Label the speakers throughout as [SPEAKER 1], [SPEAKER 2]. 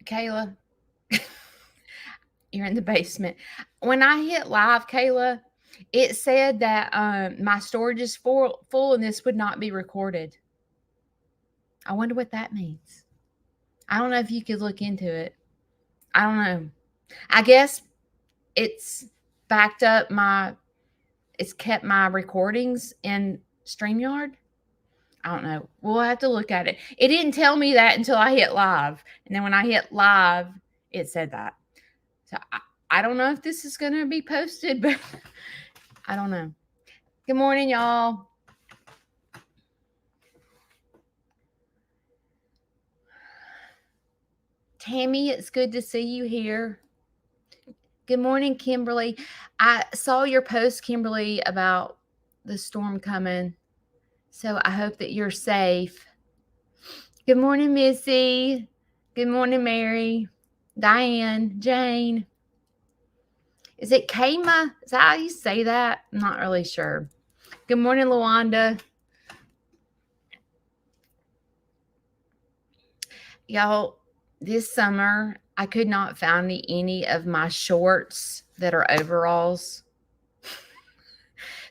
[SPEAKER 1] Kayla, you're in the basement. When I hit live, Kayla, it said that my storage is full and this would not be recorded. I wonder what that means. I don't know if you could look into it. I don't know. I guess it's backed up it's kept my recordings in StreamYard. I don't know. We'll have to look at it. It didn't tell me that until I hit live. And then when I hit live, it said that. So I don't know if this is going to be posted, but I don't know. Good morning, y'all. Tammy, it's good to see you here. Good morning, Kimberly. I saw your post, Kimberly, about the storm coming. So I hope that you're safe. Good morning, Missy. Good morning, Mary, Diane, Jane. Is it Kama? Is that how you say that? I'm not really sure. Good morning, Luanda. Y'all, this summer, I could not find any of my shorts that are overalls.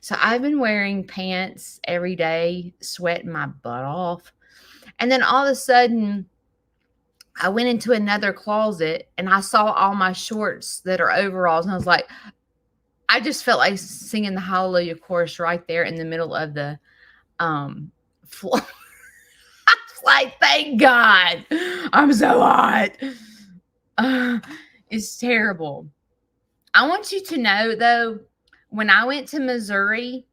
[SPEAKER 1] So I've been wearing pants every day, sweating my butt off. And then all of a sudden, I went into another closet and I saw all my shorts that are overalls. And I was like, I just felt like singing the Hallelujah chorus right there in the middle of the floor. I was like, thank God. I'm so hot. It's terrible. I want you to know, though, when I went to Missouri,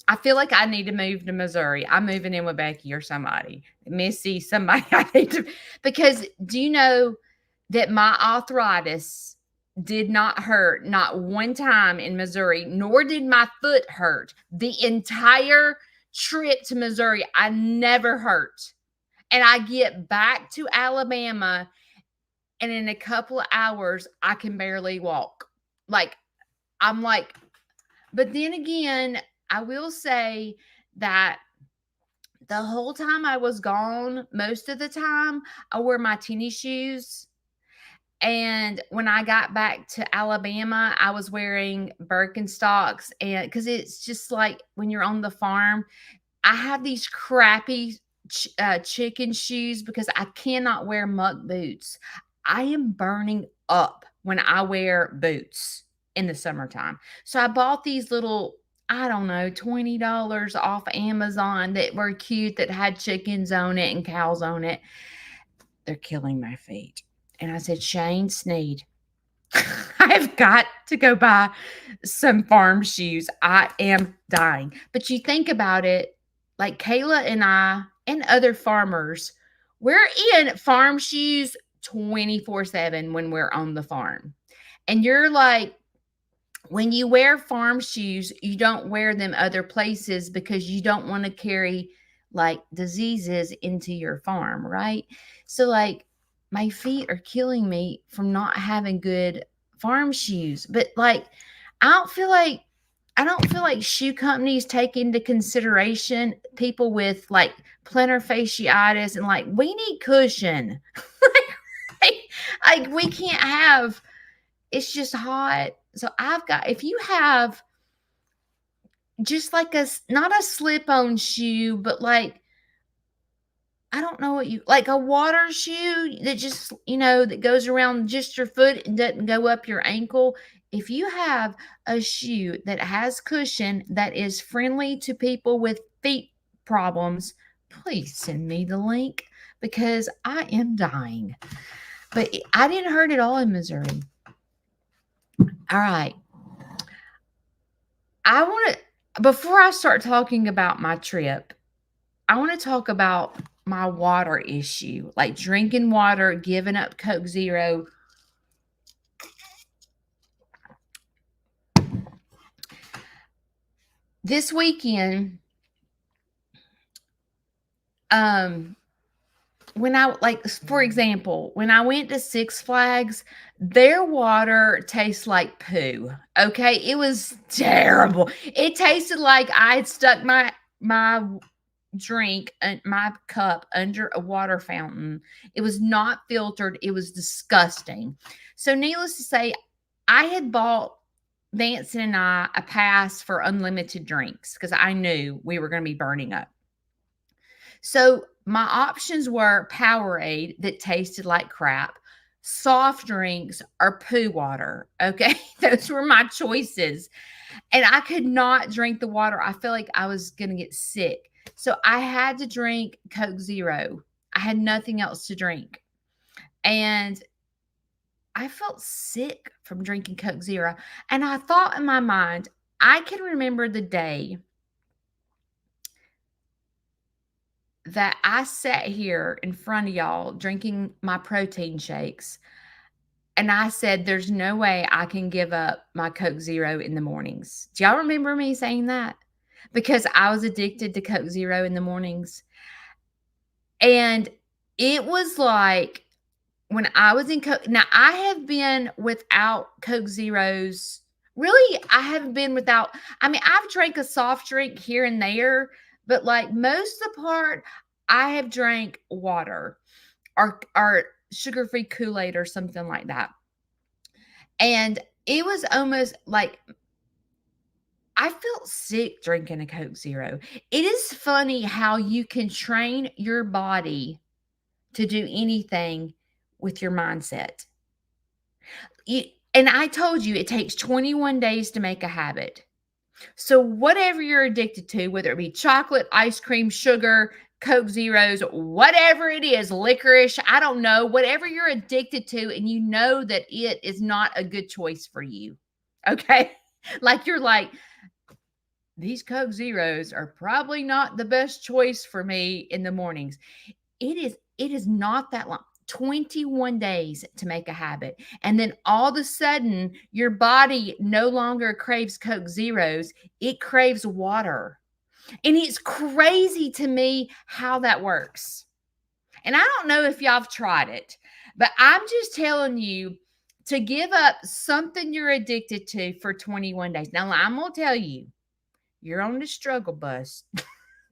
[SPEAKER 1] I feel like I need to move to Missouri. I'm moving in with Becky or somebody. Missy, somebody I need to. Because do you know that my arthritis did not hurt not one time in Missouri, nor did my foot hurt. The entire trip to Missouri, I never hurt. And I get back to Alabama, and in a couple of hours, I can barely walk. Like, I'm like, but then again, I will say that the whole time I was gone, most of the time, I wore my tennis shoes. And when I got back to Alabama, I was wearing Birkenstocks, and because it's just like when you're on the farm, I have these crappy chicken shoes because I cannot wear muck boots. I am burning up when I wear boots in the summertime. So I bought these little, I don't know, $20 off Amazon that were cute, that had chickens on it and cows on it. They're killing my feet. And I said, Shane Sneed, I've got to go buy some farm shoes. I am dying. But you think about it, like Kayla and I and other farmers, we're in farm shoes 24/7 when we're on the farm. And you're like, when you wear farm shoes, you don't wear them other places because you don't want to carry like diseases into your farm, right? So like my feet are killing me from not having good farm shoes. But like I don't feel like shoe companies take into consideration people with like plantar fasciitis and like we need cushion. like we can't have, it's just hot. So I've got, if you have just like not a slip on shoe, but like, I don't know what you like, a water shoe that just, that goes around just your foot and doesn't go up your ankle. If you have a shoe that has cushion that is friendly to people with feet problems, please send me the link because I am dying. But I didn't hurt at all in Missouri. All right. I want to, before I start talking about my trip, I want to talk about my water issue, like drinking water, giving up Coke Zero. This weekend, when I, like, for example, when I went to Six Flags, their water tastes like poo. Okay. It was terrible. It tasted like I had stuck my drink my cup under a water fountain. It was not filtered. It was disgusting. So, needless to say, I had bought Vanson and I a pass for unlimited drinks because I knew we were going to be burning up. So, my options were Powerade that tasted like crap, soft drinks, or poo water. Okay. Those were my choices. And I could not drink the water. I felt like I was going to get sick. So I had to drink Coke Zero. I had nothing else to drink. And I felt sick from drinking Coke Zero. And I thought in my mind, I can remember the day that I sat here in front of y'all drinking my protein shakes. And I said, there's no way I can give up my Coke Zero in the mornings. Do y'all remember me saying that? Because I was addicted to Coke Zero in the mornings. And it was like when I was in Coke. Now, I have been without Coke Zeros. Really, I haven't been without. I mean, I've drank a soft drink here and there, but like most of the part, I have drank water or sugar-free Kool-Aid or something like that. And it was almost like I felt sick drinking a Coke Zero. It is funny how you can train your body to do anything with your mindset. And I told you it takes 21 days to make a habit. So whatever you're addicted to, whether it be chocolate, ice cream, sugar, Coke Zeros, whatever it is, licorice, I don't know, whatever you're addicted to, and you know that it is not a good choice for you. Okay. Like you're like, these Coke Zeros are probably not the best choice for me in the mornings. It is not that long. 21 days to make a habit. And then all of a sudden, your body no longer craves Coke Zeros. It craves water. And it's crazy to me how that works. And I don't know if y'all have tried it, but I'm just telling you to give up something you're addicted to for 21 days. Now, I'm going to tell you, you're on the struggle bus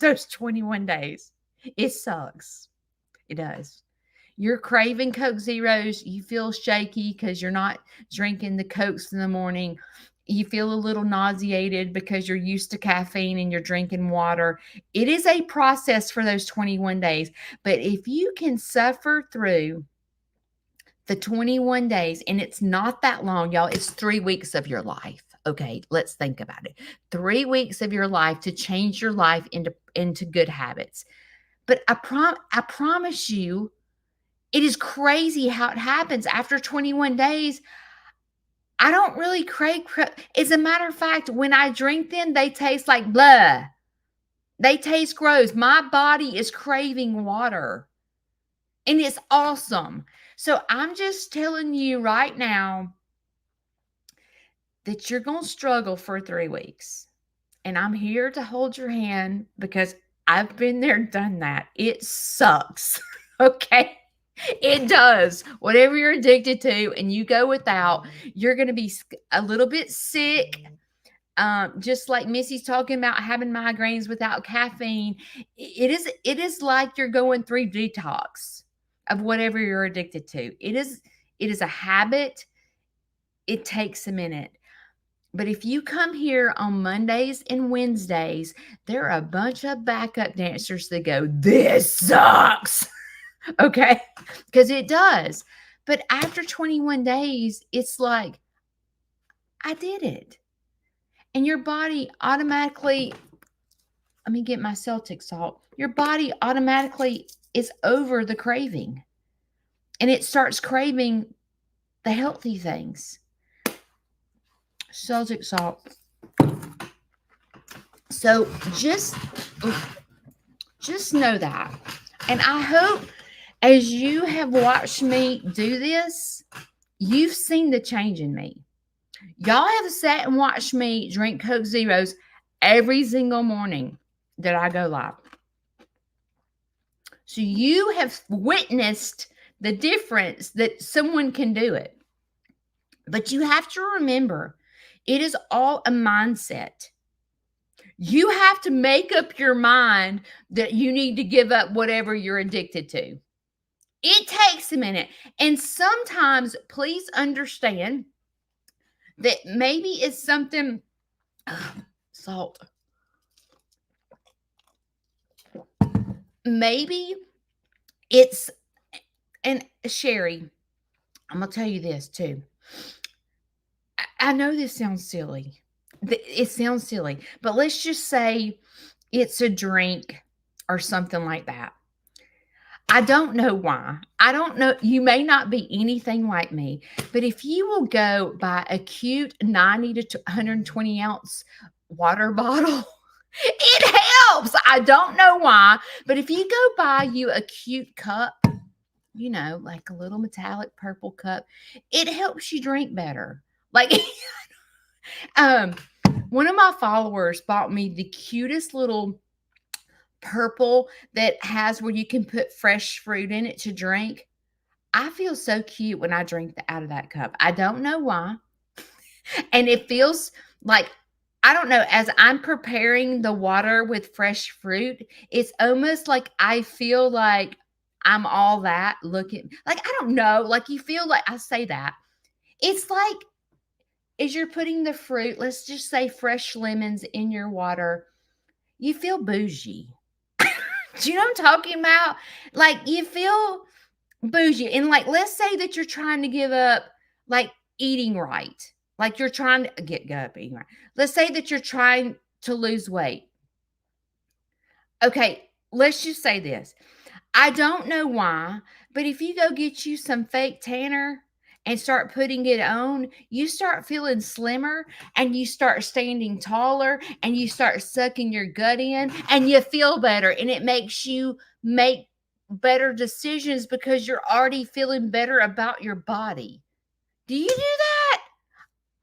[SPEAKER 1] those 21 days. It sucks. It does. You're craving Coke Zeros. You feel shaky because you're not drinking the Cokes in the morning. You feel a little nauseated because you're used to caffeine and you're drinking water. It is a process for those 21 days. But if you can suffer through the 21 days, and it's not that long, y'all, it's 3 weeks of your life. Okay, let's think about it. 3 weeks of your life to change your life into good habits. But I promise you, it is crazy how it happens. After 21 days, I don't really crave. As a matter of fact, when I drink them, they taste like blah. They taste gross. My body is craving water. And it's awesome. So I'm just telling you right now that you're going to struggle for 3 weeks. And I'm here to hold your hand because I've been there, done that. It sucks. Okay. It does. Whatever you're addicted to and you go without, you're going to be a little bit sick. Just like Missy's talking about having migraines without caffeine. It is like you're going through detox of whatever you're addicted to. It is a habit. It takes a minute. But if you come here on Mondays and Wednesdays, there are a bunch of backup dancers that go, this sucks. Okay. Because it does. But after 21 days, it's like, I did it. And your body automatically, let me get my Celtic salt. Your body automatically is over the craving. And it starts craving the healthy things. Celtic salt. So just know that. And I hope as you have watched me do this, you've seen the change in me. Y'all have sat and watched me drink Coke Zeros every single morning that I go live. So you have witnessed the difference that someone can do it. But you have to remember, it is all a mindset. You have to make up your mind that you need to give up whatever you're addicted to. It takes a minute. And sometimes, please understand that maybe it's something, salt. Maybe it's, and Sherry, I'm going to tell you this too. I know this sounds silly. It sounds silly, but let's just say it's a drink or something like that. I don't know why. I don't know. You may not be anything like me, but if you will go buy a cute 90 to 120 ounce water bottle, it helps. I don't know why, but if you go buy you a cute cup, like a little metallic purple cup, it helps you drink better. Like, one of my followers bought me the cutest little purple that has where you can put fresh fruit in it to drink. I feel so cute when I drink out of that cup. I don't know why. And it feels like, I don't know, as I'm preparing the water with fresh fruit, it's almost like I feel like I'm all that looking. Like, I don't know. Like, you feel like, I say that. It's like, as you're putting the fruit, let's just say fresh lemons in your water, you feel bougie. Do you know what I'm talking about? Like, you feel bougie. And like, let's say that you're trying to give up like eating right. Like you're trying to get up eating right. Let's say that you're trying to lose weight. Okay, let's just say this. I don't know why, but if you go get you some fake tanner and start putting it on, you start feeling slimmer and you start standing taller and you start sucking your gut in and you feel better, and it makes you make better decisions because you're already feeling better about your body. Do you do that?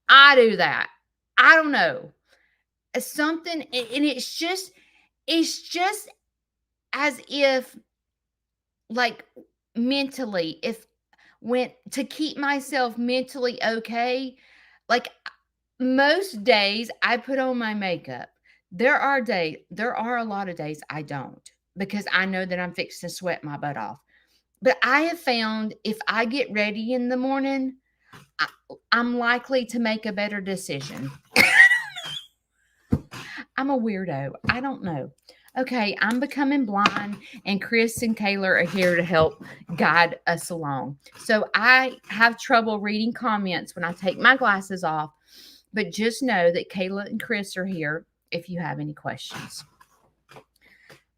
[SPEAKER 1] I do that. I don't know. It's something, and it's just as if, like, mentally, if when to keep myself mentally okay, like, most days I put on my makeup. There are a lot of days I don't, because I know that I'm fixing to sweat my butt off. But I have found if I get ready in the morning, I, I'm likely to make a better decision. I'm a weirdo. I don't know. Okay, I'm becoming blind, and Chris and Kayla are here to help guide us along. So I have trouble reading comments when I take my glasses off, but just know that Kayla and Chris are here if you have any questions.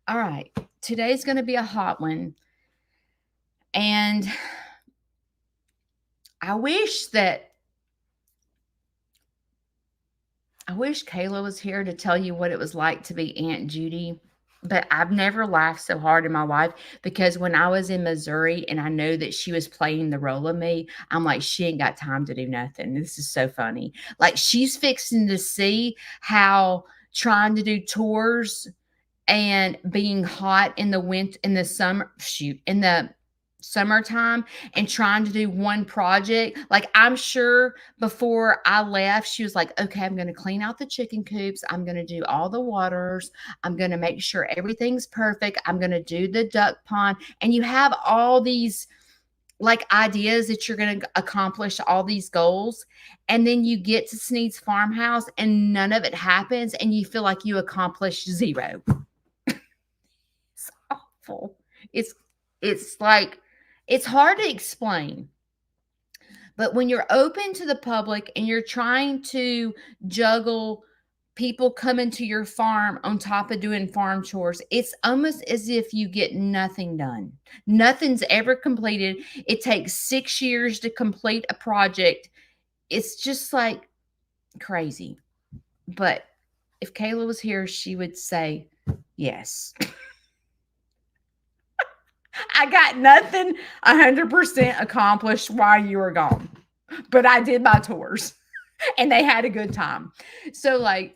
[SPEAKER 1] All right, today's going to be a hot one, and I wish Kayla was here to tell you what it was like to be Aunt Judy, but I've never laughed so hard in my life, because when I was in Missouri and I know that she was playing the role of me, I'm like, she ain't got time to do nothing. This is so funny. Like, she's fixing to see how trying to do chores and being hot in the winter, in the summer, in the summertime, and trying to do one project. Like, I'm sure before I left, she was like, okay, I'm going to clean out the chicken coops. I'm going to do all the waters. I'm going to make sure everything's perfect. I'm going to do the duck pond. And you have all these like ideas that you're going to accomplish all these goals. And then you get to Sneed's farmhouse and none of it happens. And you feel like you accomplished zero. It's awful. It's like, it's hard to explain. But when you're open to the public and you're trying to juggle people coming to your farm on top of doing farm chores, it's almost as if you get nothing done. Nothing's ever completed. It takes 6 years to complete a project. It's just like crazy. But if Kayla was here, she would say yes. I got nothing 100% accomplished while you were gone, but I did my tours and they had a good time. So, like,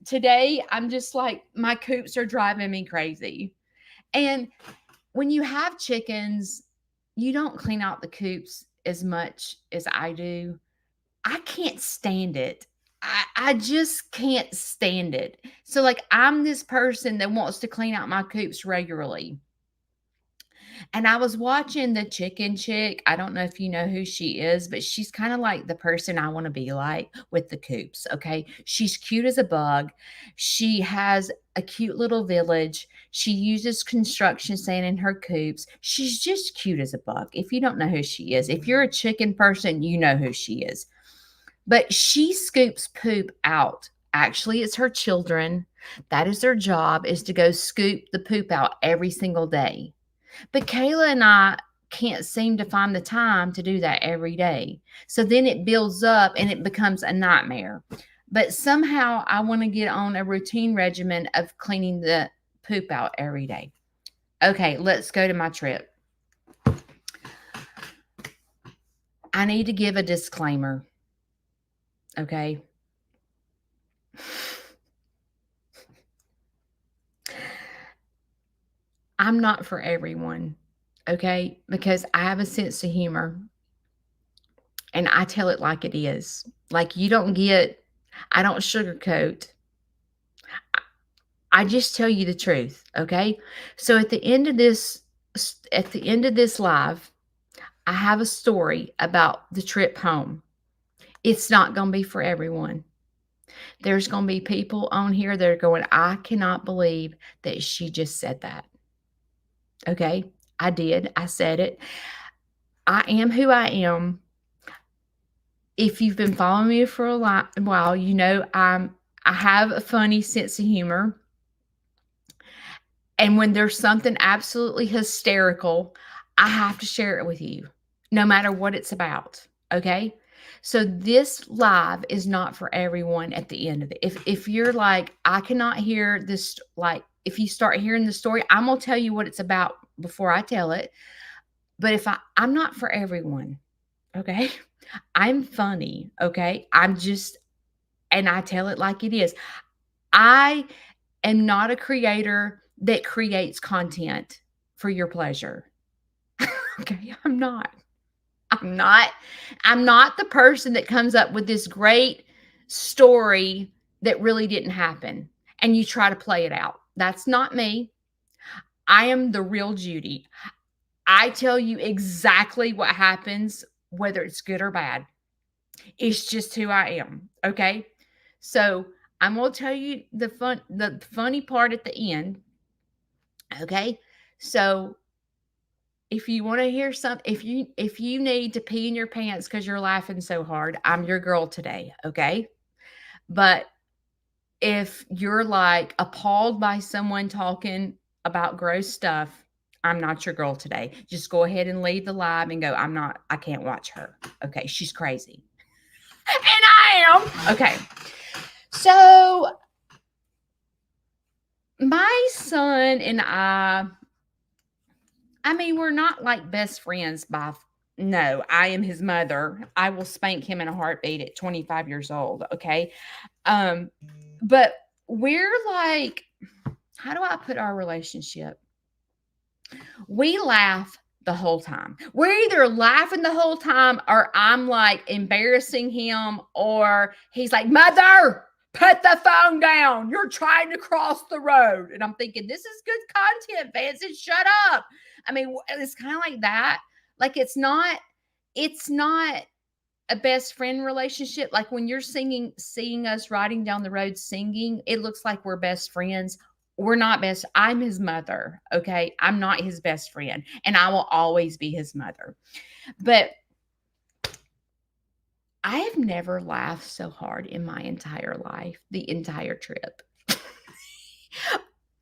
[SPEAKER 1] today, I'm just like, my coops are driving me crazy. And when you have chickens, you don't clean out the coops as much as I do. I can't stand it. I just can't stand it. So, like, I'm this person that wants to clean out my coops regularly. And I was watching the chicken chick. I don't know if you know who she is, but she's kind of like the person I want to be like with the coops. Okay. She's cute as a bug. She has a cute little village. She uses construction sand in her coops. She's just cute as a bug. If you don't know who she is, if you're a chicken person, you know who she is. But she scoops poop out. Actually, it's her children. That is their job, is to go scoop the poop out every single day. But Kayla and I can't seem to find the time to do that every day. So then it builds up and it becomes a nightmare. But somehow I want to get on a routine regimen of cleaning the poop out every day. Okay, let's go to my trip. I need to give a disclaimer. Okay. I'm not for everyone. Okay. Because I have a sense of humor and I tell it like it is. Like, you don't get, I don't sugarcoat. I just tell you the truth. Okay. So at the end of this live, I have a story about the trip home. It's not going to be for everyone. There's going to be people on here that are going, I cannot believe that she just said that. Okay. I did. I said it. I am who I am. If you've been following me for a while, you know I have a funny sense of humor. And when there's something absolutely hysterical, I have to share it with you, no matter what it's about. Okay. So this live is not for everyone at the end of it. If you're like, I cannot hear this, like, if you start hearing the story, I'm going to tell you what it's about before I tell it. But I'm not for everyone. Okay. I'm funny. Okay. And I tell it like it is. I am not a creator that creates content for your pleasure. Okay. I'm not. I'm not. I'm not the person that comes up with this great story that really didn't happen and you try to play it out. That's not me. I am the real Judy. I tell you exactly what happens, whether it's good or bad. It's just who I am. Okay. So I'm going to tell you the funny part at the end. Okay. So if you want to hear something, if you need to pee in your pants because you're laughing so hard, I'm your girl today. Okay. But if you're like appalled by someone talking about gross stuff, I'm not your girl today. Just go ahead and leave the live and go, I can't watch her. Okay. She's crazy. And I am. Okay. So my son and I mean, we're not like best friends no, I am his mother. I will spank him in a heartbeat at 25 years old. Okay. But we're like, how do I put our relationship? We laugh the whole time. We're either laughing the whole time or I'm like embarrassing him or he's like, Mother, put the phone down. You're trying to cross the road. And I'm thinking, this is good content, Vincent. Shut up. I mean, it's kind of like that. Like it's not a best friend relationship. Like when you're seeing us riding down the road singing, it looks like we're best friends. We're not best. I'm his mother. Okay. I'm not his best friend. And I will always be his mother. But I have never laughed so hard in my entire life, the entire trip.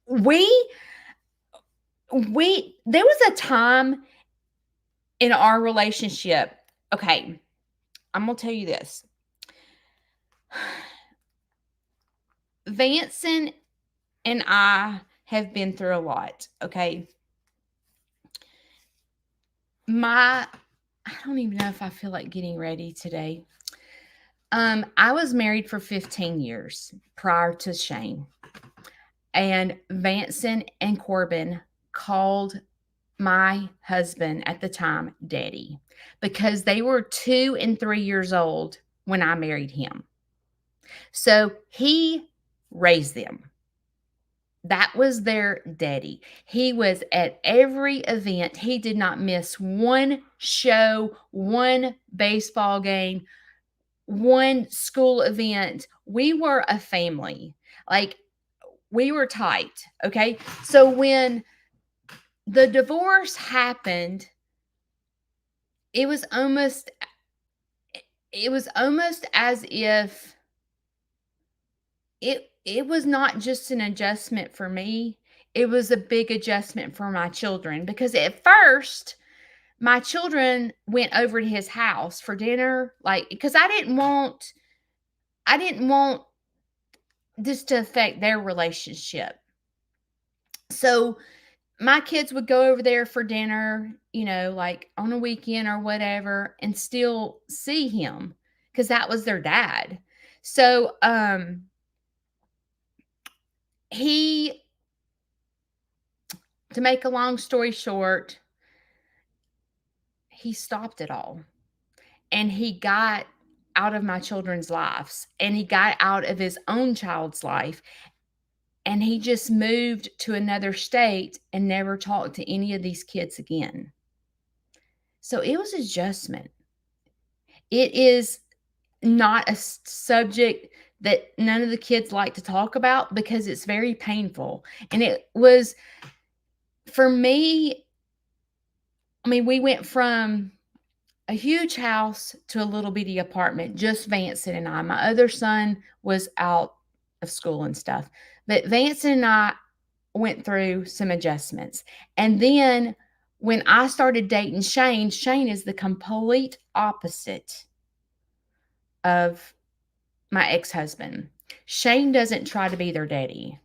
[SPEAKER 1] There was a time in our relationship. Okay. I'm going to tell you this. Vanson and I have been through a lot. Okay. I don't even know if I feel like getting ready today. I was married for 15 years prior to Shane. And Vanson and Corbin called my husband at the time Daddy because they were 2 and 3 years old when I married him. So he raised them. That was their daddy. He was at every event. He did not miss one show, one baseball game, one school event. We were a family. Like, we were tight. Okay. So when the divorce happened, it was almost as if it was not just an adjustment for me. It was a big adjustment for my children, because at first my children went over to his house for dinner, like, because I didn't want this to affect their relationship. So my kids would go over there for dinner, like on a weekend or whatever, and still see him because that was their dad. So he to make a long story short, he stopped it all, and he got out of my children's lives, and he got out of his own child's life, and he just moved to another state and never talked to any of these kids again. So it was adjustment. It is not a subject that none of the kids like to talk about because it's very painful. And it was, for me, I mean, we went from a huge house to a little bitty apartment, just Vanson and I. My other son was out of school and stuff. But Vanson and I went through some adjustments. And then when I started dating Shane, Shane is the complete opposite of my ex-husband. Shane doesn't try to be their daddy.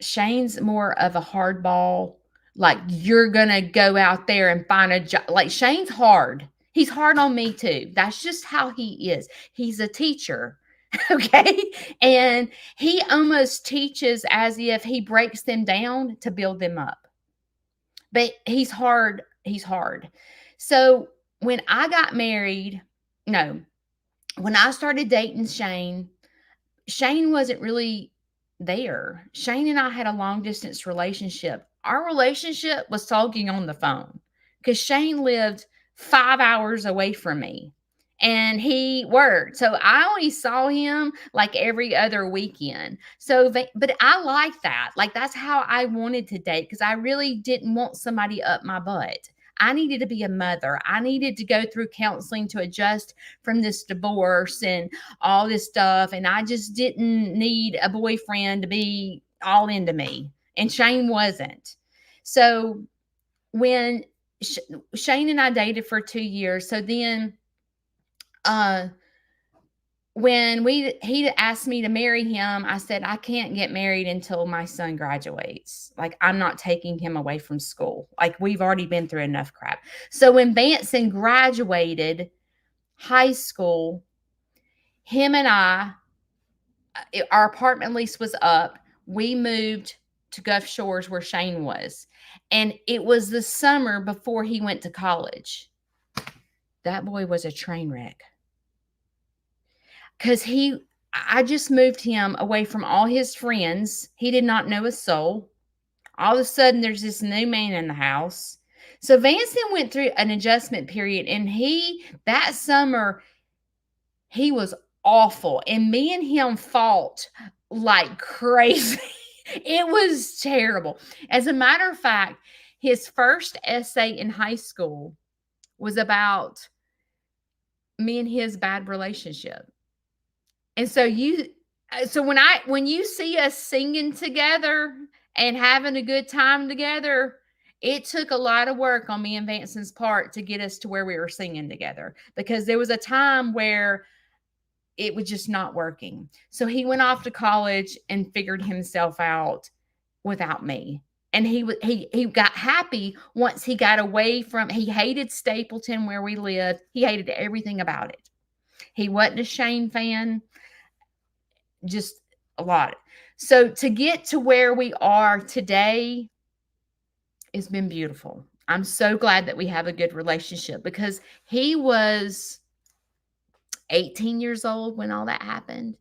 [SPEAKER 1] Shane's more of a hardball, like, you're going to go out there and find a job. Like, Shane's hard. He's hard on me too. That's just how he is. He's a teacher. Okay. And he almost teaches as if he breaks them down to build them up. But he's hard. He's hard. So when I got married, no, when I started dating Shane, Shane wasn't really there. Shane and I had a long distance relationship. Our relationship was talking on the phone because Shane lived 5 hours away from me and he worked. So I only saw him like every other weekend. So, but I like that. Like, that's how I wanted to date, because I really didn't want somebody up my butt. I needed to be a mother. I needed to go through counseling to adjust from this divorce and all this stuff. And I just didn't need a boyfriend to be all into me. And Shane wasn't. So when Shane and I dated for 2 years, so then when he asked me to marry him, I said, I can't get married until my son graduates. Like, I'm not taking him away from school. Like, we've already been through enough crap. So when Vanson graduated high school, him and I, our apartment lease was up. We moved to Gulf Shores where Shane was. And it was the summer before he went to college. That boy was a train wreck. Because I just moved him away from all his friends. He did not know a soul. All of a sudden, there's this new man in the house. So Vanson went through an adjustment period, and that summer, he was awful. And me and him fought like crazy. It was terrible. As a matter of fact, his first essay in high school was about me and his bad relationship. And so when you see us singing together and having a good time together, it took a lot of work on me and Vanson's part to get us to where we were singing together, because there was a time where it was just not working. So he went off to college and figured himself out without me. And he got happy once he got away from, he hated Stapleton where we lived. He hated everything about it. He wasn't a Shane fan. Just a lot. So to get to where we are today has been beautiful. I'm so glad that we have a good relationship, because he was 18 years old when all that happened.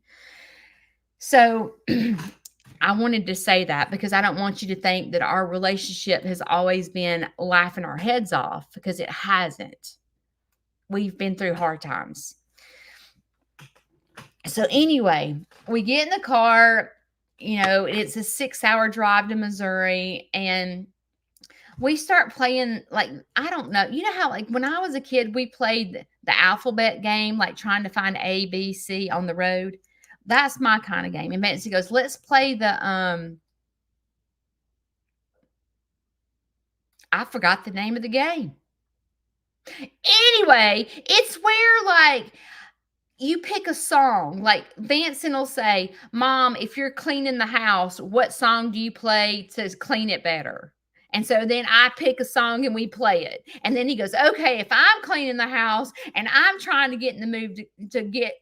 [SPEAKER 1] So I wanted to say that because I don't want you to think that our relationship has always been laughing our heads off, because it hasn't. We've been through hard times. So anyway, we get in the car, it's a 6-hour drive to Missouri, and we start playing, like, I don't know. You know how, like, when I was a kid, we played the alphabet game, like trying to find A, B, C on the road. That's my kind of game. And Betsy goes, let's play I forgot the name of the game. Anyway, it's where, like, you pick a song. Like, Vanson will say, Mom, if you're cleaning the house, what song do you play to clean it better? And so then I pick a song and we play it. And then he goes, okay, if I'm cleaning the house and I'm trying to get in the mood to get,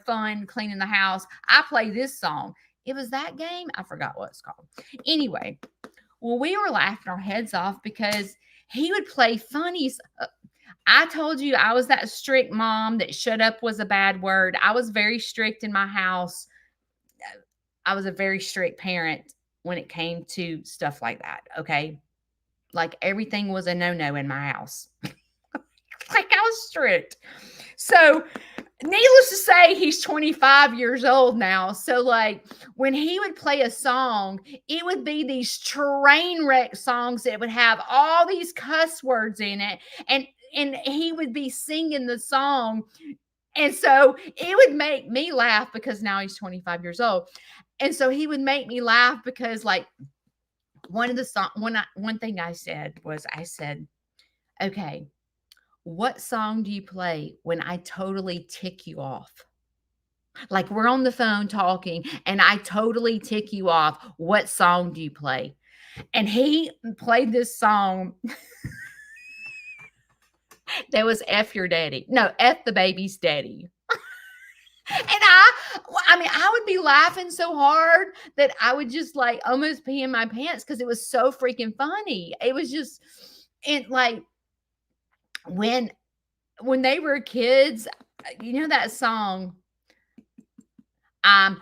[SPEAKER 1] fun cleaning the house, I play this song. It was that game. I forgot what it's called. Anyway, well, we were laughing our heads off because he would play funny. I told you I was that strict mom that shut up was a bad word. I was very strict in my house. I was a very strict parent when it came to stuff like that. Okay. Like, everything was a no-no in my house. Like, I was strict. So, needless to say, he's 25 years old now. So, like, when he would play a song, it would be these train wreck songs that would have all these cuss words in it. And he would be singing the song. And so it would make me laugh because now he's 25 years old. And so he would make me laugh because, like, one thing I said was, okay, what song do you play when I totally tick you off? Like, we're on the phone talking and I totally tick you off. What song do you play? And he played this song that was F your daddy. No, F the baby's daddy. And I would be laughing so hard that I would just, like, almost pee in my pants because it was so freaking funny. It was just, like, when they were kids, that song, I'm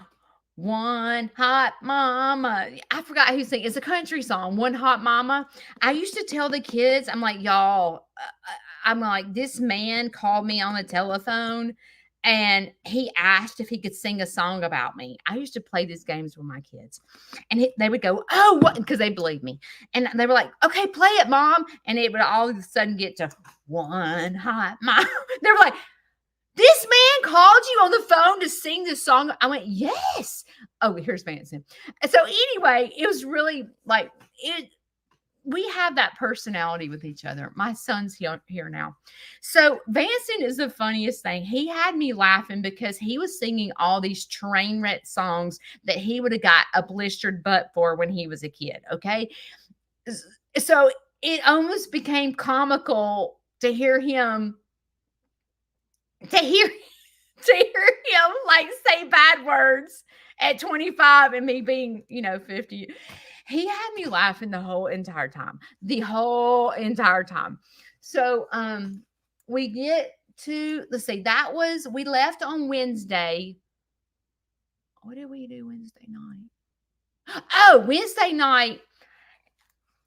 [SPEAKER 1] one hot mama. I forgot who sang. It's a country song, One Hot Mama. I used to tell the kids, I'm like, y'all, I'm like, this man called me on the telephone and he asked if he could sing a song about me. I used to play these games with my kids, and they would go, oh, what? Because they believed me. And they were like, okay, play it, Mom. And it would all of a sudden get to One Hot Mama. They were like, this man called you on the phone to sing this song? I went, yes. Oh, here's Vanson. So anyway, it was really like it. We have that personality with each other. My son's here now. So Vanson is the funniest thing. He had me laughing because he was singing all these train wreck songs that he would have got a blistered butt for when he was a kid. Okay. So it almost became comical to hear him, like, say bad words at 25 and me being, 50. He had me laughing the whole entire time. So, we get to, let's see, we left on Wednesday. What did we do Wednesday night? Oh, Wednesday night.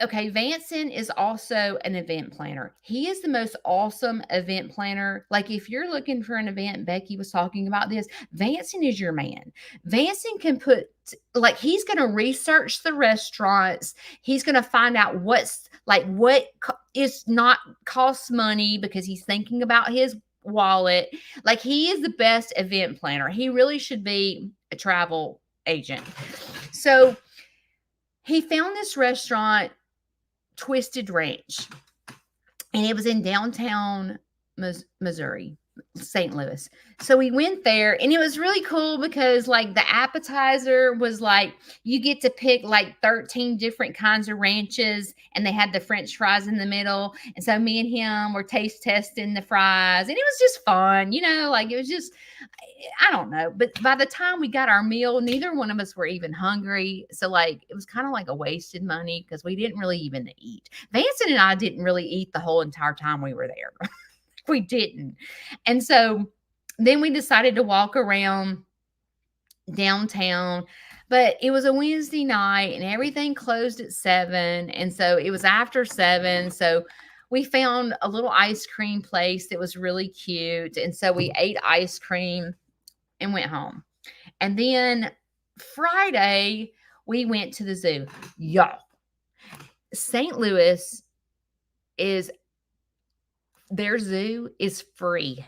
[SPEAKER 1] Okay, Vanson is also an event planner. He is the most awesome event planner. Like, if you're looking for an event, Becky was talking about this, Vanson is your man. Vanson can he's going to research the restaurants. He's going to find out what is not costs money because he's thinking about his wallet. Like, he is the best event planner. He really should be a travel agent. So he found this restaurant, Twisted Ranch, and it was in downtown Missouri, St. Louis. So we went there, and it was really cool because, like, the appetizer was like, you get to pick like 13 different kinds of ranches, and they had the French fries in the middle. And so me and him were taste testing the fries, and it was just fun, like, it was just, I don't know. But by the time we got our meal, neither one of us were even hungry. So, like, it was kind of like a wasted money because we didn't really even eat. Vanson and I didn't really eat the whole entire time we were there. We didn't. And so Then we decided to walk around downtown, but it was a Wednesday night and everything closed at 7. And so it was after 7. So we found a little ice cream place that was really cute. And so we ate ice cream and went home. And then Friday, we went to the zoo. Y'all, St. Louis is, their zoo is free.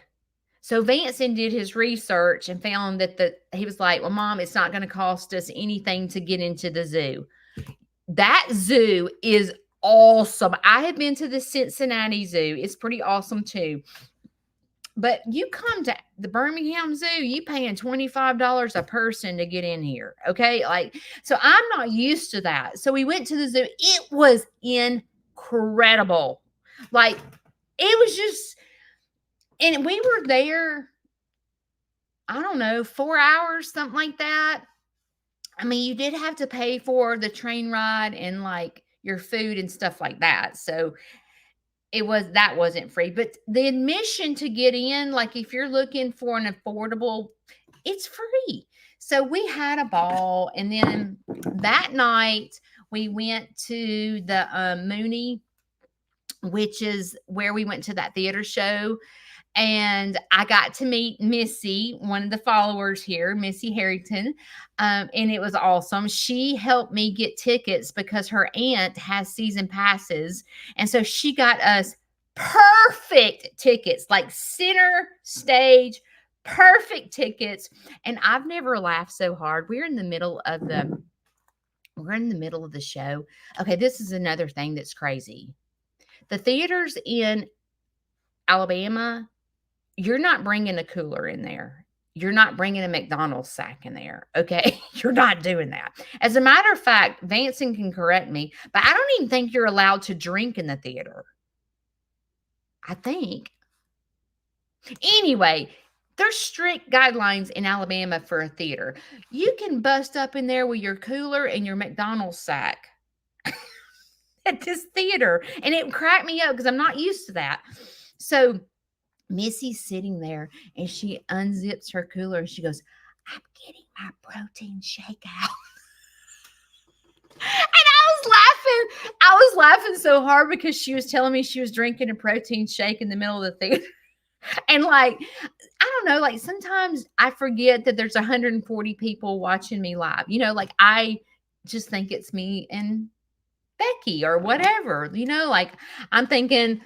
[SPEAKER 1] So Vanson did his research and found that he was like, well, Mom, it's not going to cost us anything to get into the zoo. That zoo is awesome. I have been to the Cincinnati Zoo. It's pretty awesome too. But you come to the Birmingham Zoo, you paying $25 a person to get in here. Okay. Like, so I'm not used to that. So we went to the zoo. It was incredible. Like, it was just, and we were there, I don't know, 4 hours, something like that. I mean, you did have to pay for the train ride and like your food and stuff like that. So that wasn't free, but the admission to get in, like if you're looking for an affordable, it's free. So we had a ball. And then that night we went to the Mooney, which is where we went to that theater show. And I got to meet Missy, one of the followers here, Missy Harrington. And it was awesome. She helped me get tickets because her aunt has season passes. And so she got us perfect tickets, like center stage, perfect tickets. And I've never laughed so hard. We're in the middle of the show. Okay, this is another thing that's crazy. The theaters in Alabama, you're not bringing a cooler in there. You're not bringing a McDonald's sack in there. Okay. You're not doing that. As a matter of fact, Vanson can correct me, but I don't even think you're allowed to drink in the theater. I think. Anyway, there's strict guidelines in Alabama for a theater. You can bust up in there with your cooler and your McDonald's sack at this theater. And it cracked me up because I'm not used to that. So Missy's sitting there and she unzips her cooler and she goes, I'm getting my protein shake out. And I was laughing so hard because she was telling me she was drinking a protein shake in the middle of the theater. And like, I don't know, like sometimes I forget that there's 140 people watching me live. You know, like I just think it's me and Becky or whatever, you know, like I'm thinking,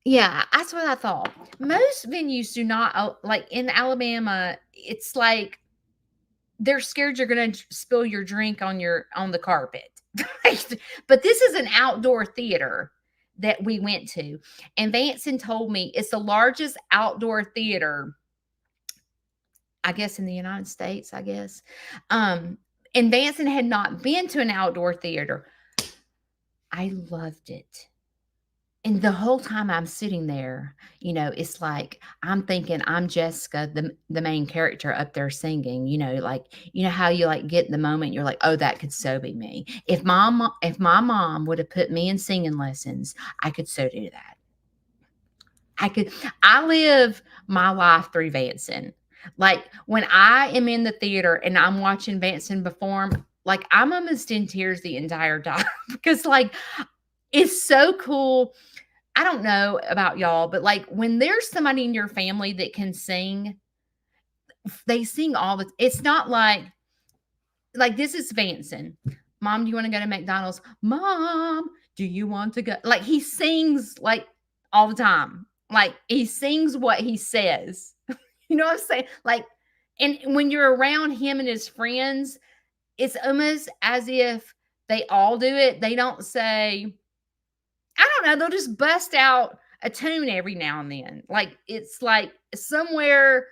[SPEAKER 1] yeah, that's what I thought. Most venues do not, like in Alabama, it's like they're scared you're going to spill your drink on the carpet. But this is an outdoor theater that we went to. And Vanson told me it's the largest outdoor theater, I guess, in the United States, I guess. And Vanson had not been to an outdoor theater. I loved it. And the whole time I'm sitting there, you know, it's like I'm thinking I'm Jessica, the main character up there singing, you know, like, you know how you like get in the moment, you're like, oh, that could so be me. If my mom would have put me in singing lessons, I could so do that. I live my life through Vanson. Like when I am in the theater and I'm watching Vanson perform, like I'm almost in tears the entire time because like it's so cool. I don't know about y'all, but like when there's somebody in your family that can sing, they sing it's not like this is Vanson. Mom, do you want to go to McDonald's? Mom, do you want to go? Like he sings like all the time. Like he sings what he says. You know what I'm saying? Like, and when you're around him and his friends, it's almost as if they all do it. They don't say, I don't know, they'll just bust out a tune every now and then. Like it's like somewhere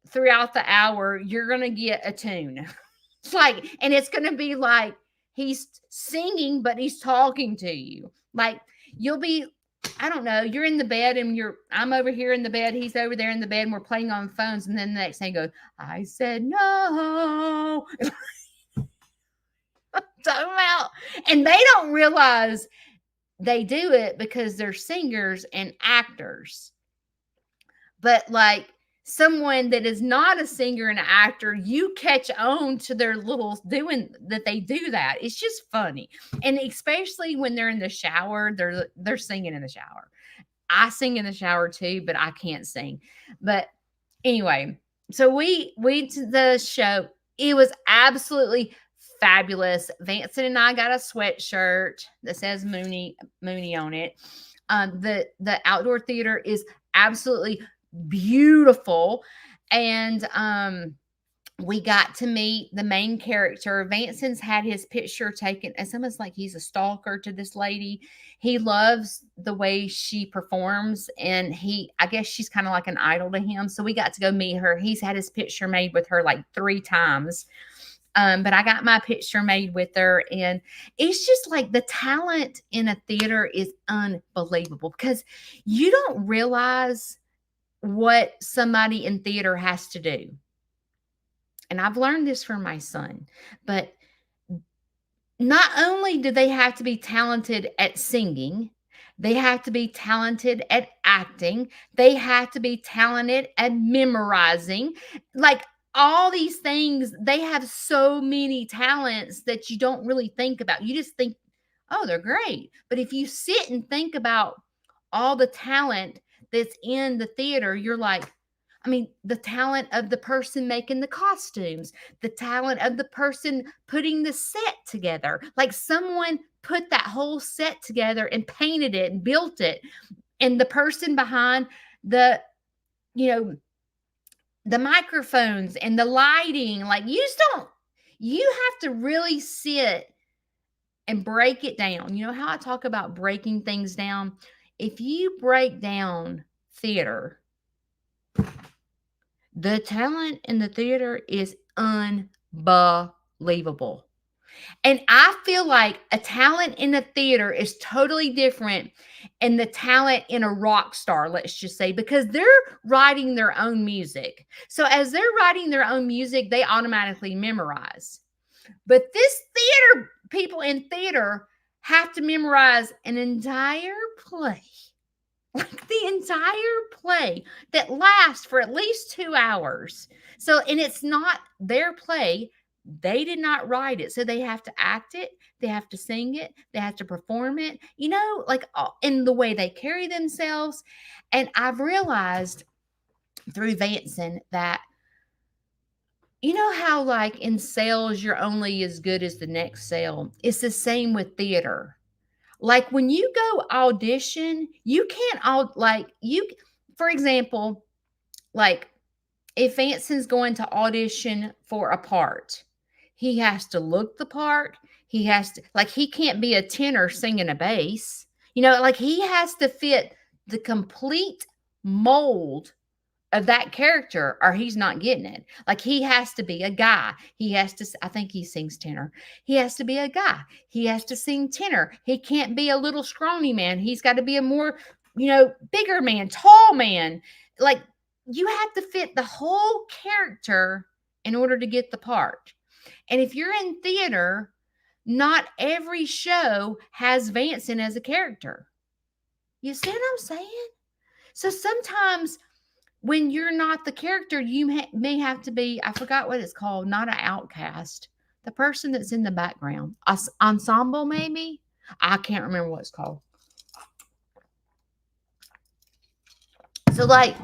[SPEAKER 1] throughout the hour, you're going to get a tune. It's like, and it's going to be like he's singing, but he's talking to you. Like you'll be, I don't know, you're in the bed and I'm over here in the bed. He's over there in the bed and we're playing on phones. And then the next thing goes, I said, no. Talking about, and they don't realize they do it because they're singers and actors. But like someone that is not a singer and an actor, you catch on to their little doing that they do that. It's just funny. And especially when they're in the shower, they're singing in the shower. I sing in the shower too, but I can't sing. But anyway, so we to the show. It was absolutely fabulous. Vanson and I got a sweatshirt that says Mooney on it. The outdoor theater is absolutely beautiful, and we got to meet the main character. Vanson's had his picture taken. It's almost like he's a stalker to this lady. He loves the way she performs, and I guess she's kind of like an idol to him. So we got to go meet her. He's had his picture made with her like 3 times. But I got my picture made with her, and it's just like the talent in a theater is unbelievable because you don't realize what somebody in theater has to do. And I've learned this from my son, but not only do they have to be talented at singing, they have to be talented at acting, they have to be talented at memorizing. Like all these things, they have so many talents that you don't really think about. You just think, oh, they're great. But if you sit and think about all the talent that's in the theater, you're like, I mean, the talent of the person making the costumes, the talent of the person putting the set together. Like someone put that whole set together and painted it and built it. And the person behind the, you know, the microphones and the lighting, like you just don't, you have to really sit and break it down. You know how I talk about breaking things down? If you break down theater, the talent in the theater is unbelievable. And I feel like a talent in the theater is totally different than the talent in a rock star, let's just say, because they're writing their own music. So as they're writing their own music, they automatically memorize. But this theater, people in theater have to memorize an entire play. Like the entire play that lasts for at least 2 hours. So, and it's not their play. They did not write it. So they have to act it, they have to sing it, they have to perform it, you know, like in the way they carry themselves. And I've realized through Vanson that, you know, how like in sales, you're only as good as the next sale. It's the same with theater. Like when you go audition, you can't all like you, for example, like if Anson's going to audition for a part, he has to look the part. He has to, like, he can't be a tenor singing a bass. You know, like he has to fit the complete mold of that character or he's not getting it. Like he has to be a guy. He has to, I think he sings tenor. He has to be a guy. He has to sing tenor. He can't be a little scrawny man. He's got to be a more, you know, bigger man, tall man. Like you have to fit the whole character in order to get the part. And if you're in theater, not every show has Vanson as a character. You see what I'm saying? So sometimes when you're not the character, you may have to be, I forgot what it's called, not an outcast, the person that's in the background, ensemble maybe. I can't remember what it's called. So like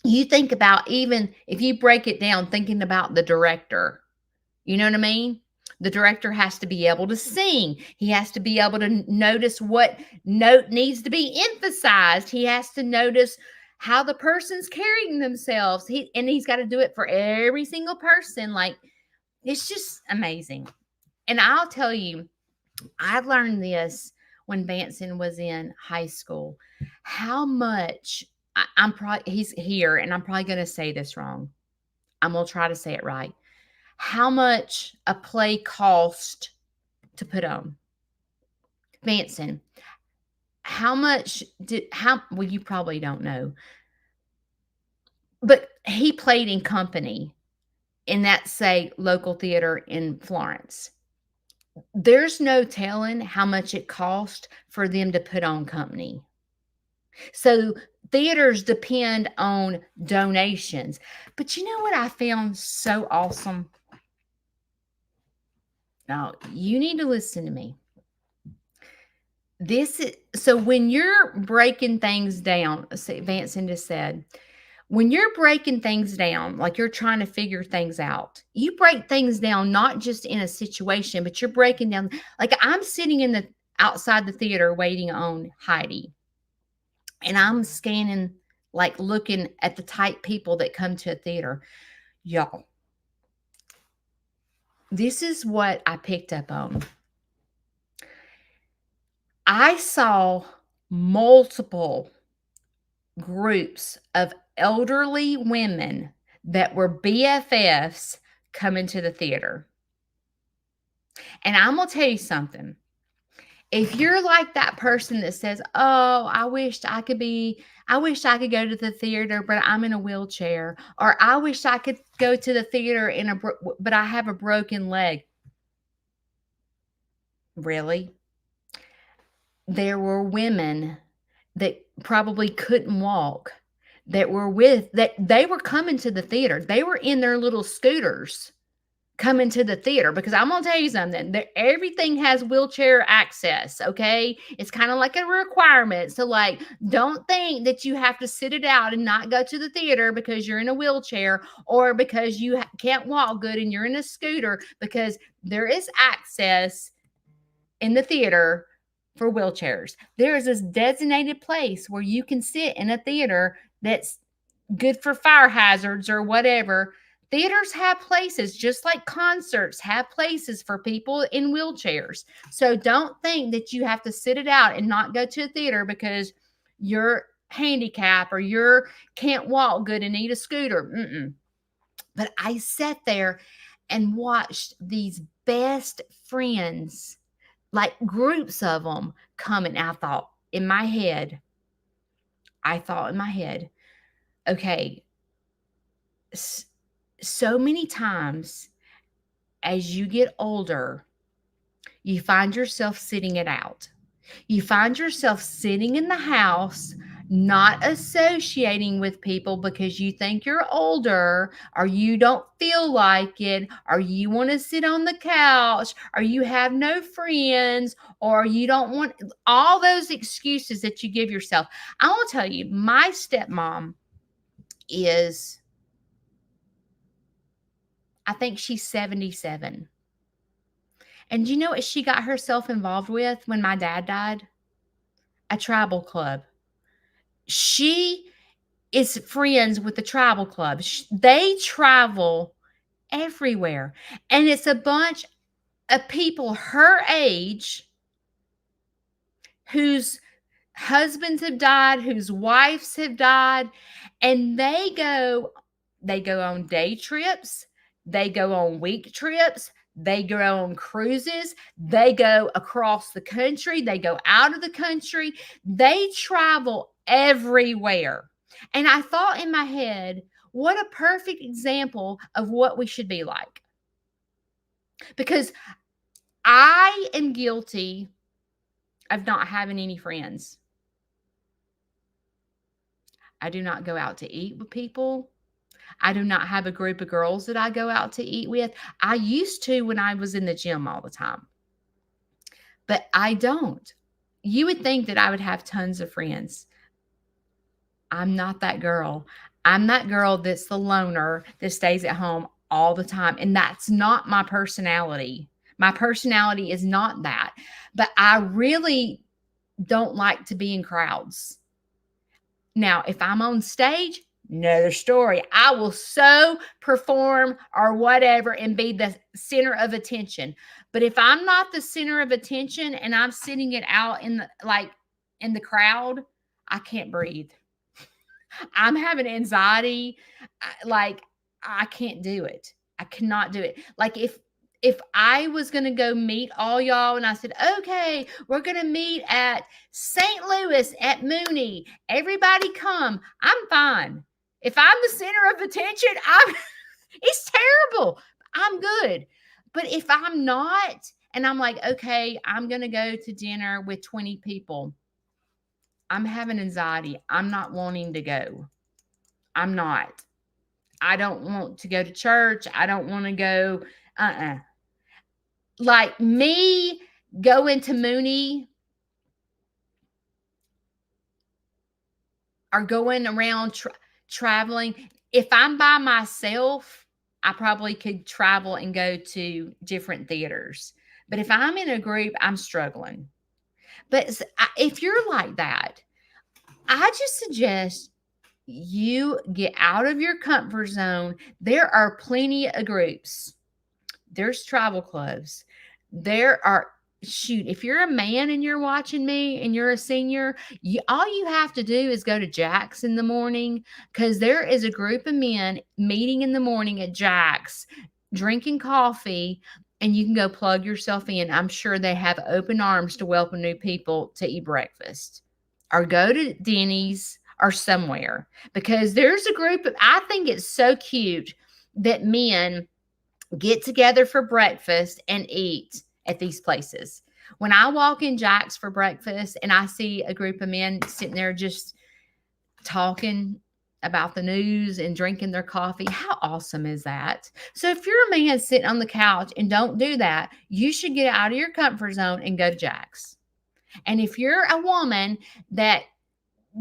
[SPEAKER 1] you think about, even if you break it down, thinking about the director, you know what I mean? The director has to be able to sing. He has to be able to notice what note needs to be emphasized. He has to notice how the person's carrying themselves. He's got to do it for every single person. Like it's just amazing. And I'll tell you, I learned this when Vanson was in high school. How much I'm probably, he's here, and I'm probably going to say this wrong. I'm going to try to say it right. How much a play cost to put on. Vanson, how much well, you probably don't know, but he played in company in that, say, local theater in Florence. There's no telling how much it cost for them to put on company. So theaters depend on donations. But you know what I found so awesome? Now, you need to listen to me. This is so when you're breaking things down, Vanson just said, when you're breaking things down, like you're trying to figure things out, you break things down not just in a situation, but you're breaking down. Like I'm sitting in the outside the theater waiting on Heidi, and I'm scanning, like looking at the type people that come to a theater. Y'all, this is what I picked up on. I saw multiple groups of elderly women that were BFFs coming to the theater. And I'm going to tell you something. If you're like that person that says, "Oh, I wish I could go to the theater, but I'm in a wheelchair," or "I wish I could go to the theater but I have a broken leg." Really? There were women that probably couldn't walk that they were coming to the theater. They were in their little scooters coming to the theater because I'm gonna tell you something. Everything has wheelchair access. Okay, it's kind of like a requirement. So, like, don't think that you have to sit it out and not go to the theater because you're in a wheelchair or because you can't walk good and you're in a scooter, because there is access in the theater for wheelchairs. There is this designated place where you can sit in a theater that's good for fire hazards or whatever. Theaters have places, just like concerts have places for people in wheelchairs. So don't think that you have to sit it out and not go to a theater because you're handicapped or you can't walk good and need a scooter. But I sat there and watched these best friends, like groups of them, come, and I thought in my head, okay, so many times as you get older, you find yourself sitting it out. You find yourself sitting in the house, not associating with people because you think you're older, or you don't feel like it, or you want to sit on the couch, or you have no friends, or you don't want all those excuses that you give yourself. I will tell you, my stepmom is, I think she's 77. And you know what she got herself involved with when my dad died? A tribal club. She is friends with the tribal club. They travel everywhere. And it's a bunch of people her age whose husbands have died, whose wives have died, and they go on day trips, they go on week trips, they go on cruises, they go across the country, they go out of the country, they travel everywhere. And I thought in my head, what a perfect example of what we should be like. Because I am guilty of not having any friends. I do not go out to eat with people. I do not have a group of girls that I go out to eat with. I used to when I was in the gym all the time, but I don't. You would think that I would have tons of friends. I'm not that girl. I'm that girl that's the loner that stays at home all the time. And that's not my personality. My personality is not that. But I really don't like to be in crowds. Now, if I'm on stage, another story. I will so perform or whatever and be the center of attention. But if I'm not the center of attention and I'm sitting it out in the crowd, I can't breathe. I'm having anxiety. Like, I can't do it. I cannot do it. Like, if I was going to go meet all y'all and I said, okay, we're going to meet at St. Louis at Mooney, everybody come, I'm fine. If I'm the center of attention, it's terrible. I'm good. But if I'm not, and I'm like, okay, I'm going to go to dinner with 20 people, I'm having anxiety. I'm not wanting to go. I'm not. I don't want to go to church. I don't want to go. Uh-uh. Like me going to Mooney or going around traveling. If I'm by myself, I probably could travel and go to different theaters. But if I'm in a group, I'm struggling. But if you're like that, I just suggest you get out of your comfort zone. There are plenty of groups. There's travel clubs. There are shoot, if you're a man and you're watching me and you're a senior, all you have to do is go to Jack's in the morning, because there is a group of men meeting in the morning at Jack's, drinking coffee, and you can go plug yourself in. I'm sure they have open arms to welcome new people to eat breakfast, or go to Denny's or somewhere, because there's a group of, I think it's so cute that men get together for breakfast and eat at these places. When I walk in Jack's for breakfast and I see a group of men sitting there just talking about the news and drinking their coffee, how awesome is that? So if you're a man sitting on the couch and don't do that, you should get out of your comfort zone and go to Jack's. And if you're a woman that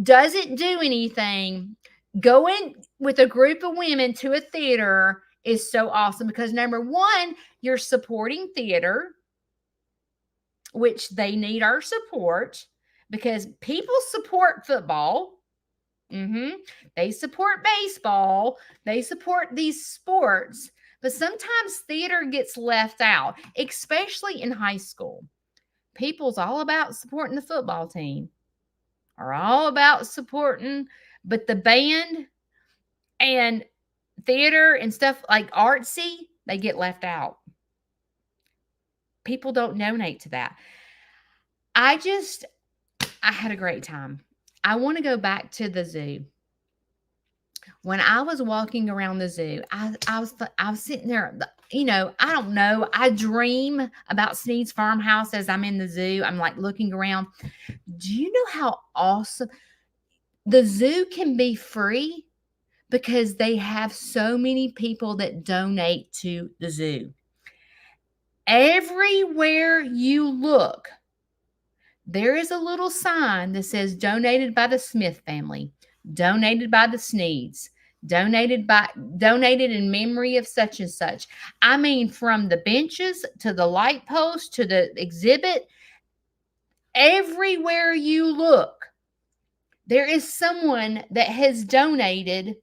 [SPEAKER 1] doesn't do anything, going with a group of women to a theater is so awesome, because number one, you're supporting theater, which they need our support, because people support football. They support baseball. They support these sports. But sometimes theater gets left out, especially in high school. People's all about supporting the football team, are all about supporting, but the band and theater and stuff like artsy, they get left out. People don't donate to that. I had a great time. I want to go back to the zoo. When I was walking around the zoo, I was sitting there, I don't know. I dream about Sneed's Farmhouse as I'm in the zoo. I'm like looking around. Do you know how awesome the zoo can be free? Because they have so many people that donate to the zoo. Everywhere you look, there is a little sign that says donated by the Smith family, donated by the Sneeds, donated in memory of such and such. I mean, from the benches to the light post to the exhibit, everywhere you look, there is someone that has donated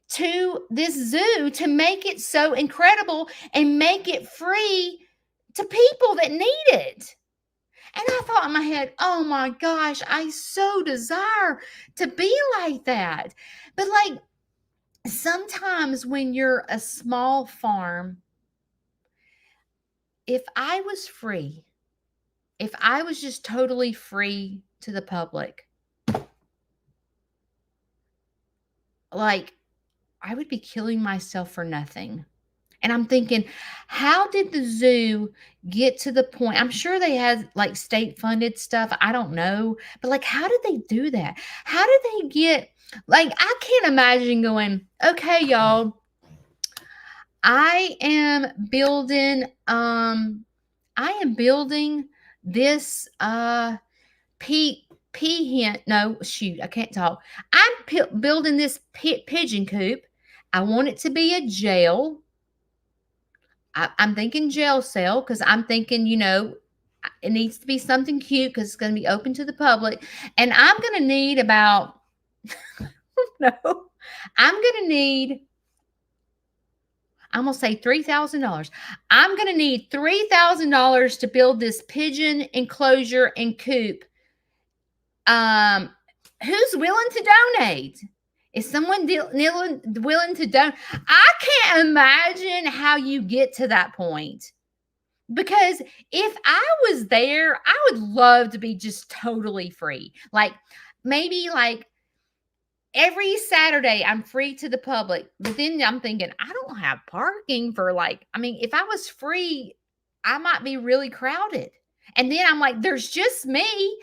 [SPEAKER 1] to this zoo to make it so incredible and make it free to people that need it. And I thought in my head, oh my gosh, I so desire to be like that. But like sometimes when you're a small farm, if I was free, if I was just totally free to the public, like I would be killing myself for nothing. And I'm thinking, how did the zoo get to the point? I'm sure they had like state funded stuff. I don't know. But like, how did they do that? How did they get, like, I can't imagine going, okay, y'all, I am building, this, no, shoot, I can't talk. I'm building this pigeon coop. I want it to be a jail. I'm thinking jail cell, because I'm thinking, it needs to be something cute because it's going to be open to the public. And I'm going to need about, no, I'm going to need, I'm going to say $3,000. I'm going to need $3,000 to build this pigeon enclosure and coop. Who's willing to donate? Is someone willing to donate? I can't imagine how you get to that point. Because if I was there, I would love to be just totally free. Like maybe like every Saturday I'm free to the public. But then I'm thinking, I don't have parking for if I was free, I might be really crowded. And then I'm like, there's just me.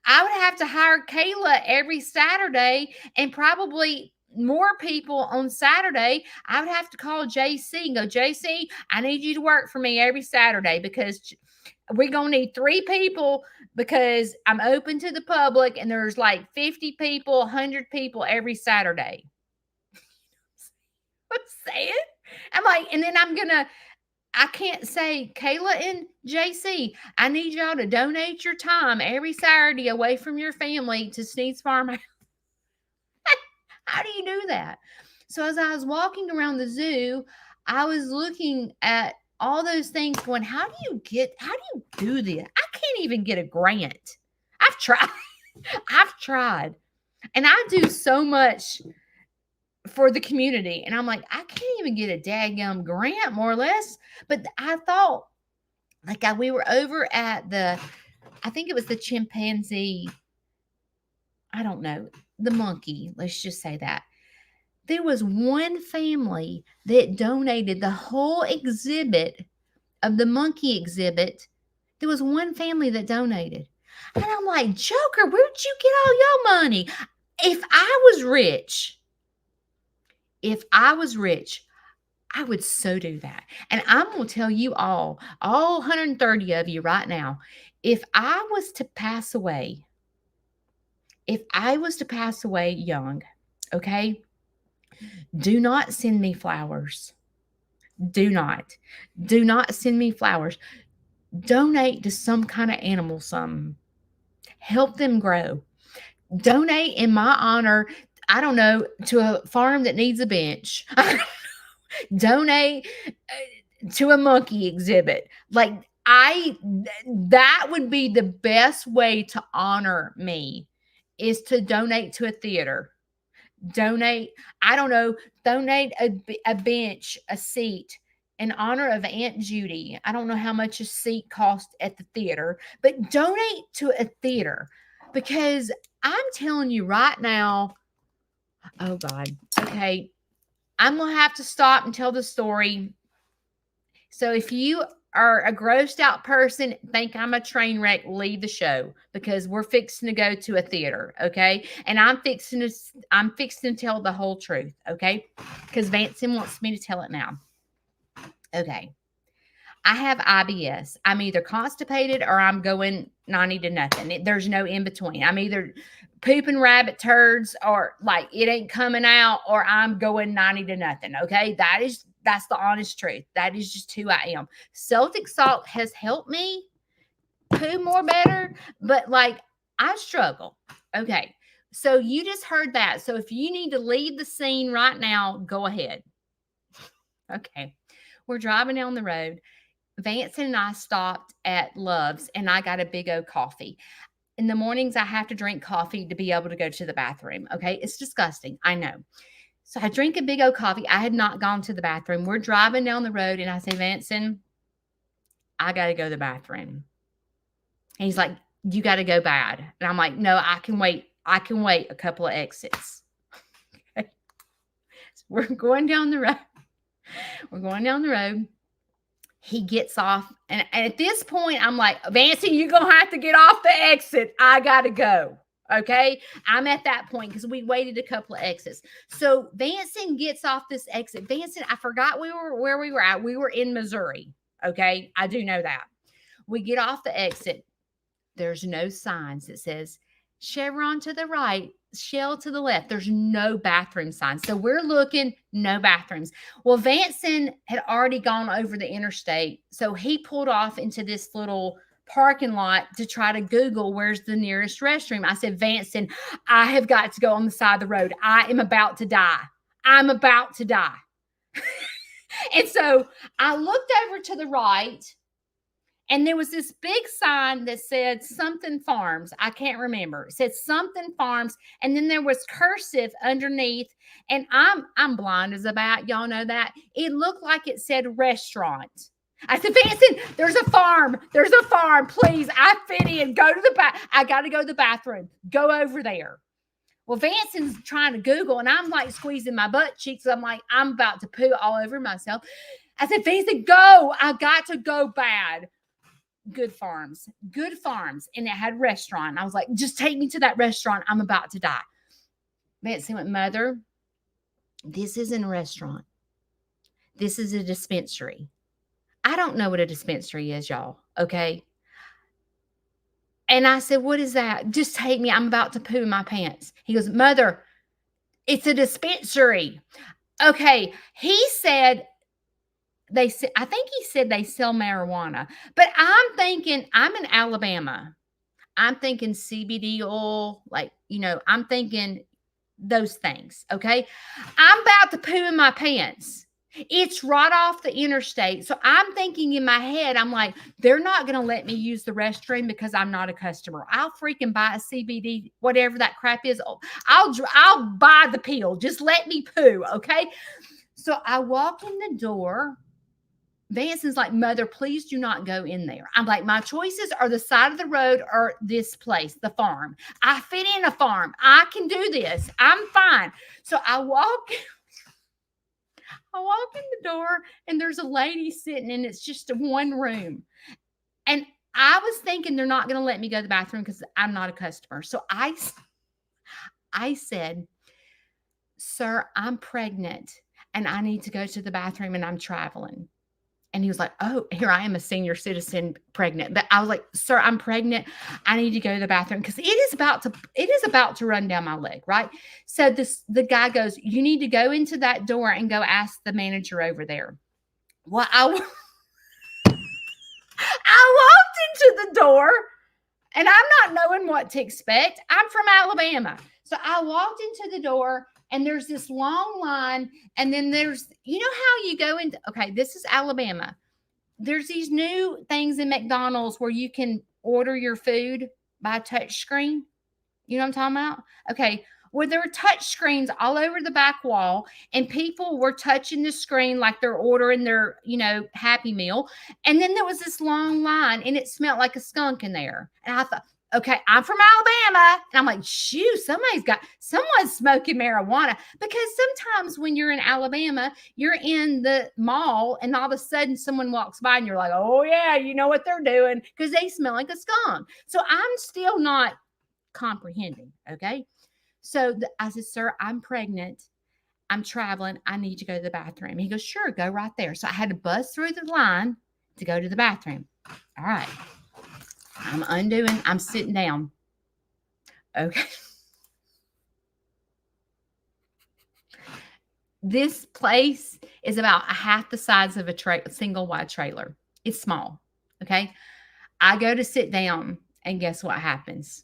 [SPEAKER 1] I would have to hire Kayla every Saturday and probably more people on Saturday. I would have to call JC and go, JC, I need you to work for me every Saturday because we're going to need 3 people because I'm open to the public and there's like 50 people, 100 people every Saturday. I'm saying? I'm like, and then I can't say, Kayla and JC, I need y'all to donate your time every Saturday away from your family to Sneed's Farmhouse. How do you do that? So as I was walking around the zoo, I was looking at all those things going, how do you do this? I can't even get a grant. I've tried. I've tried. And I do so much for the community. And I'm like, I can't even get a daggum grant, more or less. But I thought, like, we were over at I think it was the chimpanzee, I don't know, the monkey, let's just say that. There was one family that donated the whole exhibit of the monkey exhibit. There was one family that donated. And I'm like, Joker, where'd you get all your money? If I was rich, I would so do that. And I'm going to tell you all 130 of you right now, if I was to pass away young, okay, do not send me flowers. Do not send me flowers. Donate to some kind of animal, something. Help them grow. Donate in my honor, I don't know, to a farm that needs a bench. Donate to a monkey exhibit. Like, that would be the best way to honor me, is to donate to a theater. Donate, I don't know, donate a bench, a seat in honor of Aunt Judy. I don't know how much a seat cost at the theater, but donate to a theater, because I'm telling you right now, oh God, okay, I'm going to have to stop and tell the story. So if you are a grossed out person, think I'm a train wreck, leave the show, because we're fixing to go to a theater, okay? And I'm fixing to tell the whole truth, okay? Because Vanson wants me to tell it now. Okay. I have IBS. I'm either constipated or I'm going 90 to nothing. There's no in between. I'm either pooping rabbit turds, or like it ain't coming out, or I'm going 90 to nothing. Okay. That's the honest truth. That is just who I am. Celtic salt has helped me poo more better, but like, I struggle. Okay. So you just heard that. So if you need to leave the scene right now, go ahead. Okay. We're driving down the road. Vance and I stopped at Love's and I got a big old coffee. In the mornings, I have to drink coffee to be able to go to the bathroom. Okay. It's disgusting. I know. So I drink a big old coffee. I had not gone to the bathroom. We're driving down the road and I say, Vanson, I got to go to the bathroom. And he's like, you got to go bad. And I'm like, no, I can wait. I can wait a couple of exits. Okay. So we're going down the road. He gets off. And at this point, I'm like, Vancy, you're going to have to get off the exit. I got to go. Okay. I'm at that point because we waited a couple of exits. So Vanson gets off this exit. Vanson, I forgot where we were at. We were in Missouri. Okay. I do know that. We get off the exit. There's no signs that says Chevron to the right, Shell to the left. There's no bathroom signs. So we're looking, no bathrooms. Well, Vanson had already gone over the interstate. So he pulled off into this little parking lot to try to Google where's the nearest restroom. I said, Vanson, I have got to go on the side of the road. I am about to die. I'm about to die. And so I looked over to the right. And there was this big sign that said something farms. I can't remember. It said something farms. And then there was cursive underneath. And I'm blind as a bat. Y'all know that. It looked like it said restaurant. I said, Vanson, there's a farm. There's a farm. Please, I fit in. Go to the bath. I got to go to the bathroom. Go over there. Well, Vanson's trying to Google. And I'm like squeezing my butt cheeks. I'm like, I'm about to poo all over myself. I said, Vanson, go. I got to go bad. Good Farms, and it had restaurant. And I was like, just take me to that restaurant. I'm about to die. Betsy went, Mother, this isn't a restaurant. This is a dispensary. I don't know what a dispensary is, y'all. Okay. And I said, what is that? Just take me. I'm about to poo in my pants. He goes, Mother, it's a dispensary. Okay. He said, I think he said they sell marijuana, but I'm thinking, I'm in Alabama. I'm thinking CBD oil, like, I'm thinking those things. Okay. I'm about to poo in my pants. It's right off the interstate. So I'm thinking in my head, I'm like, they're not going to let me use the restroom because I'm not a customer. I'll freaking buy a CBD, whatever that crap is. I'll buy the pill. Just let me poo. Okay. So I walk in the door. Vanson's like, Mother, please do not go in there. I'm like, my choices are the side of the road or this place, the farm. I fit in a farm. I can do this. I'm fine. So I walk in the door and there's a lady sitting and it's just a one room. And I was thinking they're not going to let me go to the bathroom because I'm not a customer. So I said, Sir, I'm pregnant and I need to go to the bathroom and I'm traveling. And he was like, oh, here I am, a senior citizen pregnant. But I was like, Sir, I'm pregnant. I need to go to the bathroom because it is about to run down my leg, right? So the guy goes, you need to go into that door and go ask the manager over there. Well, I walked into the door and I'm not knowing what to expect. I'm from Alabama. So I walked into the door and there's this long line. And then there's, how you go into, okay, this is Alabama. There's these new things in McDonald's where you can order your food by touch screen. You know what I'm talking about? Okay. Well, there were touch screens all over the back wall and people were touching the screen like they're ordering their, Happy Meal. And then there was this long line and it smelled like a skunk in there. And I thought, okay, I'm from Alabama. And I'm like, shoot, someone's smoking marijuana. Because sometimes when you're in Alabama, you're in the mall and all of a sudden someone walks by and you're like, oh yeah, you know what they're doing because they smell like a skunk. So I'm still not comprehending. Okay. So I said, Sir, I'm pregnant. I'm traveling. I need to go to the bathroom. He goes, sure, go right there. So I had to buzz through the line to go to the bathroom. All right. I'm sitting down. Okay. This place is about half the size of a single wide trailer. It's small. Okay. I go to sit down and guess what happens?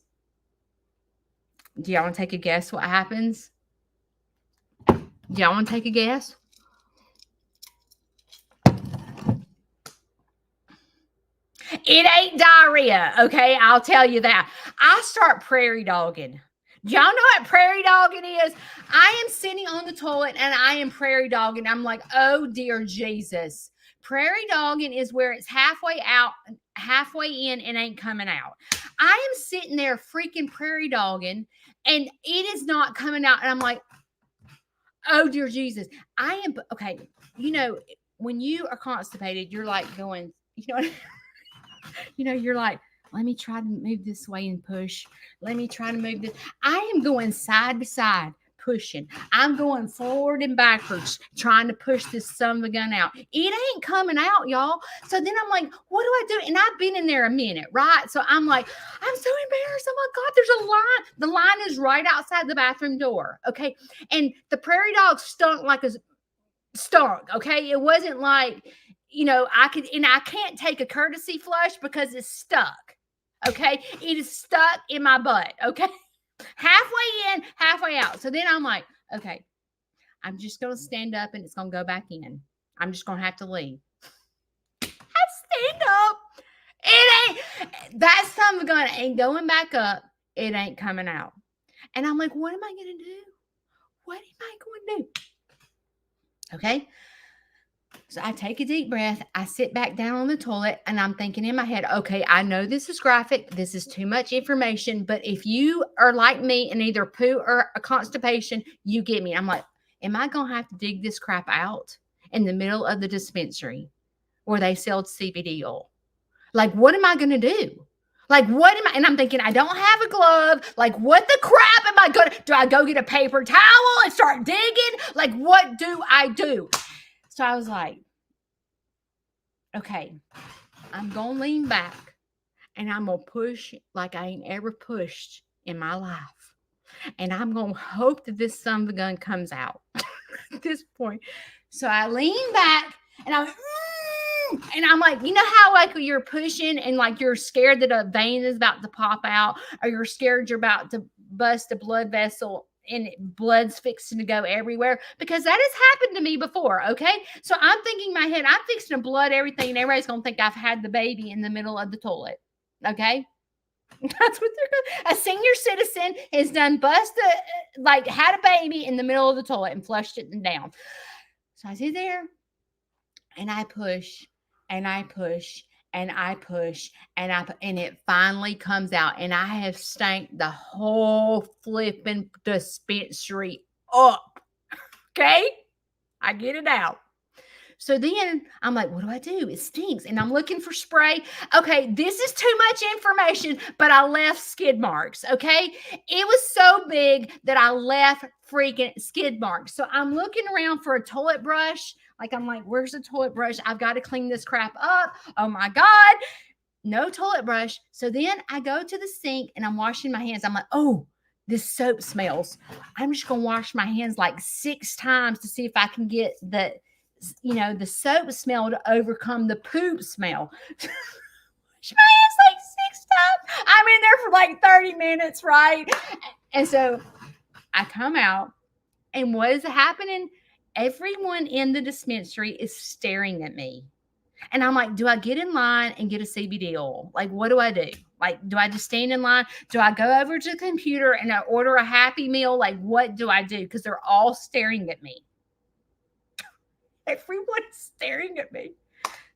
[SPEAKER 1] Do y'all want to take a guess what happens? Do y'all want to take a guess? It ain't diarrhea, okay? I'll tell you that. I start prairie dogging. Do y'all know what prairie dogging is? I am sitting on the toilet and I am prairie dogging. I'm like, oh, dear Jesus. Prairie dogging is where it's halfway out, halfway in, and ain't coming out. I am sitting there freaking prairie dogging and it is not coming out. And I'm like, oh, dear Jesus. I am, okay, when you are constipated, you're like going, you're like, let me try to move this way and push. Let me try to move this. I am going side to side, pushing. I'm going forward and backwards, trying to push this son of a gun out. It ain't coming out, y'all. So then I'm like, what do I do? And I've been in there a minute, right? So I'm like, I'm so embarrassed. Oh my God, there's a line. The line is right outside the bathroom door. Okay. And the prairie dog stunk. Okay. It wasn't like, I can't take a courtesy flush because it's stuck. Okay. It is stuck in my butt. Okay. Halfway in, halfway out. So then I'm like, okay, I'm just going to stand up and it's going to go back in. I'm just going to have to leave. I stand up. That son of a gun ain't going back up. It ain't coming out. And I'm like, what am I going to do? What am I going to do? Okay. So I take a deep breath. I sit back down on the toilet and I'm thinking in my head, okay, I know this is graphic. This is too much information. But if you are like me and either poo or a constipation, you get me. I'm like, am I going to have to dig this crap out in the middle of the dispensary where they sell CBD oil? Like, what am I going to do? Like, what am I? And I'm thinking, I don't have a glove. Like, what the crap am I going to do? I go get a paper towel and start digging? Like, what do I do? So I was like, okay, I'm going to lean back and I'm going to push like I ain't ever pushed in my life. And I'm going to hope that this son of a gun comes out at this point. So I lean back and I'm like, you know how like you're pushing and like you're scared that a vein is about to pop out, or you're scared you're about to bust a blood vessel and blood's fixing to go everywhere, because that has happened to me before. Okay. So I'm thinking in my head, I'm fixing to blood everything and everybody's going to think I've had the baby in the middle of the toilet. Okay. That's what they're going. A senior citizen has done had a baby in the middle of the toilet and flushed it down. So I sit there and I push and I push and I push and it finally comes out, and I have stank the whole flipping dispensary up. Okay, I get it out. So then I'm like, what do I do? It stinks. And I'm looking for spray. Okay, this is too much information, but I left skid marks. Okay. It was so big that I left freaking skid marks. So I'm looking around for a toilet brush. Like, I'm like, where's the toilet brush? I've got to clean this crap up. Oh my God. No toilet brush. So then I go to the sink and I'm washing my hands. I'm like, oh, this soap smells. I'm just going to wash my hands like 6 times to see if I can get the soap smell to overcome the poop smell. Wash my hands like 6 times. I'm in there for like 30 minutes, right? And so I come out, and what is happening? Everyone in the dispensary is staring at me. And I'm like, do I get in line and get a CBD oil? Like, what do I do? Like, do I just stand in line? Do I go over to the computer and I order a Happy Meal? Like, what do I do? Because they're all staring at me. Everyone's staring at me.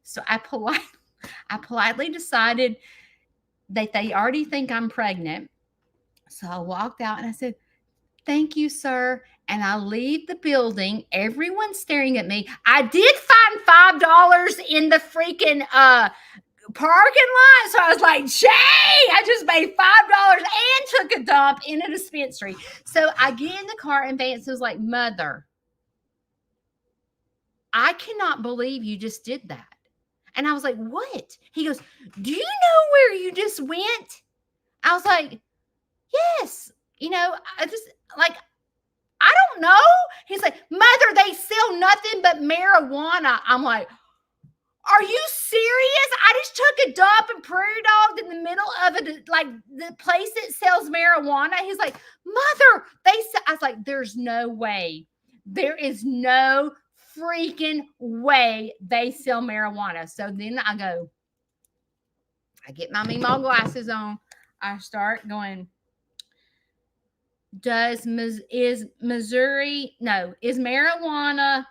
[SPEAKER 1] So I politely decided that they already think I'm pregnant. So I walked out and I said, thank you, sir. And I leave the building. Everyone's staring at me. I did find $5 in the freaking parking lot. So I was like, Jay, I just made $5 and took a dump in a dispensary. So I get in the car and Vance was like, Mother, I cannot believe you just did that. And I was like, what? He goes, do you know where you just went? I was like, yes. I don't know. He's like, Mother, they sell nothing but marijuana. I'm like, are you serious? I just took a dump and prairie dogged in the middle of the place that sells marijuana. He's like, Mother, I was like, there's no way. There is no freaking way they sell marijuana. So then I get my Meemaw glasses on. I start going, is marijuana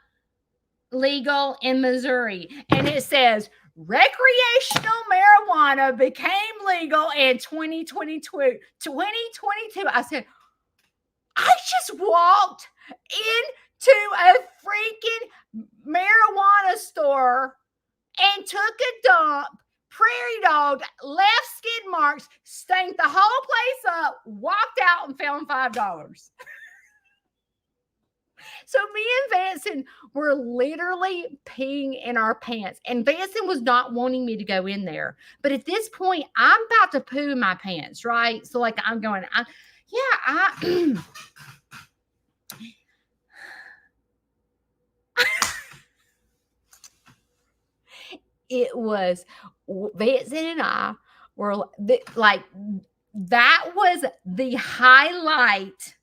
[SPEAKER 1] legal in Missouri? And it says recreational marijuana became legal in 2022. I said, I just walked into a freaking marijuana store and took a dump, prairie dogged, left skid marks, stanked the whole place up, walked out and found $5. So me and Vanson were literally peeing in our pants. And Vanson was not wanting me to go in there. But at this point, I'm about to poo in my pants, right? So like I'm going, it was Vanson and I were like, that was the highlight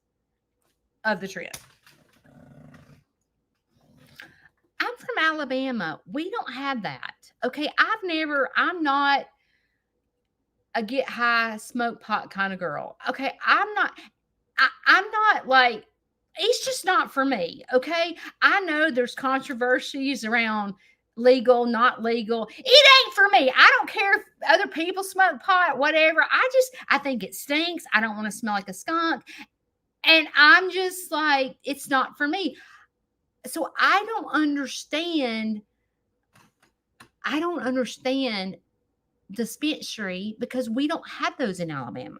[SPEAKER 1] of the trip. I'm from Alabama. We don't have that. Okay. I'm not a get high, smoke pot kind of girl. Okay. I'm not like, it's just not for me. Okay. I know there's controversies around legal, not legal. It ain't for me. I don't care if other people smoke pot, whatever. I think it stinks. I don't want to smell like a skunk. And I'm just like, it's not for me. So I don't understand dispensary because we don't have those in Alabama.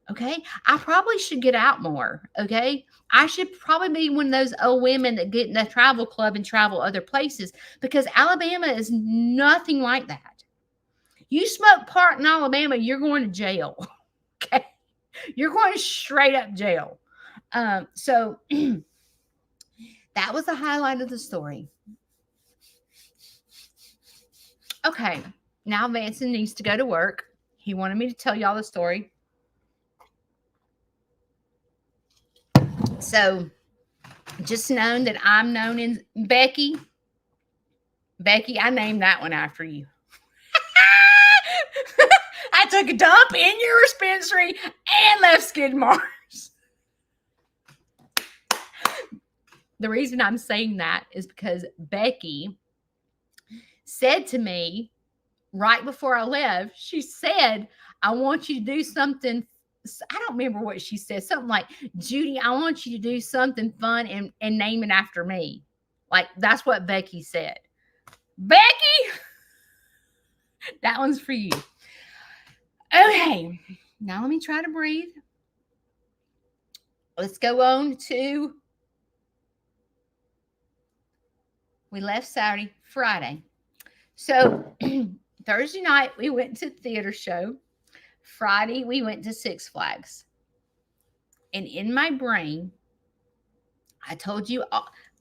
[SPEAKER 1] Okay. I probably should get out more. Okay. I should probably be one of those old women that get in the travel club and travel other places because Alabama is nothing like that. You smoke pot in Alabama, you're going to jail. Okay. You're going straight up jail. So that was the highlight of the story. Okay. Now Vanson needs to go to work. He wanted me to tell y'all the story. So just known that I'm known as Becky. Becky, I named that one after you. I took a dump in your dispensary and left skid marks. The reason I'm saying that is because Becky said to me right before I left, she said, I want you to do something. I don't remember what she said. Something like, Judy, I want you to do something fun and name it after me. Like, that's what Becky said. Becky, that one's for you. Okay, now let me try to breathe. Let's go on to, we left Saturday, Friday. So Thursday night, we went to the theater show. Friday, we went to Six Flags. And in my brain, I told you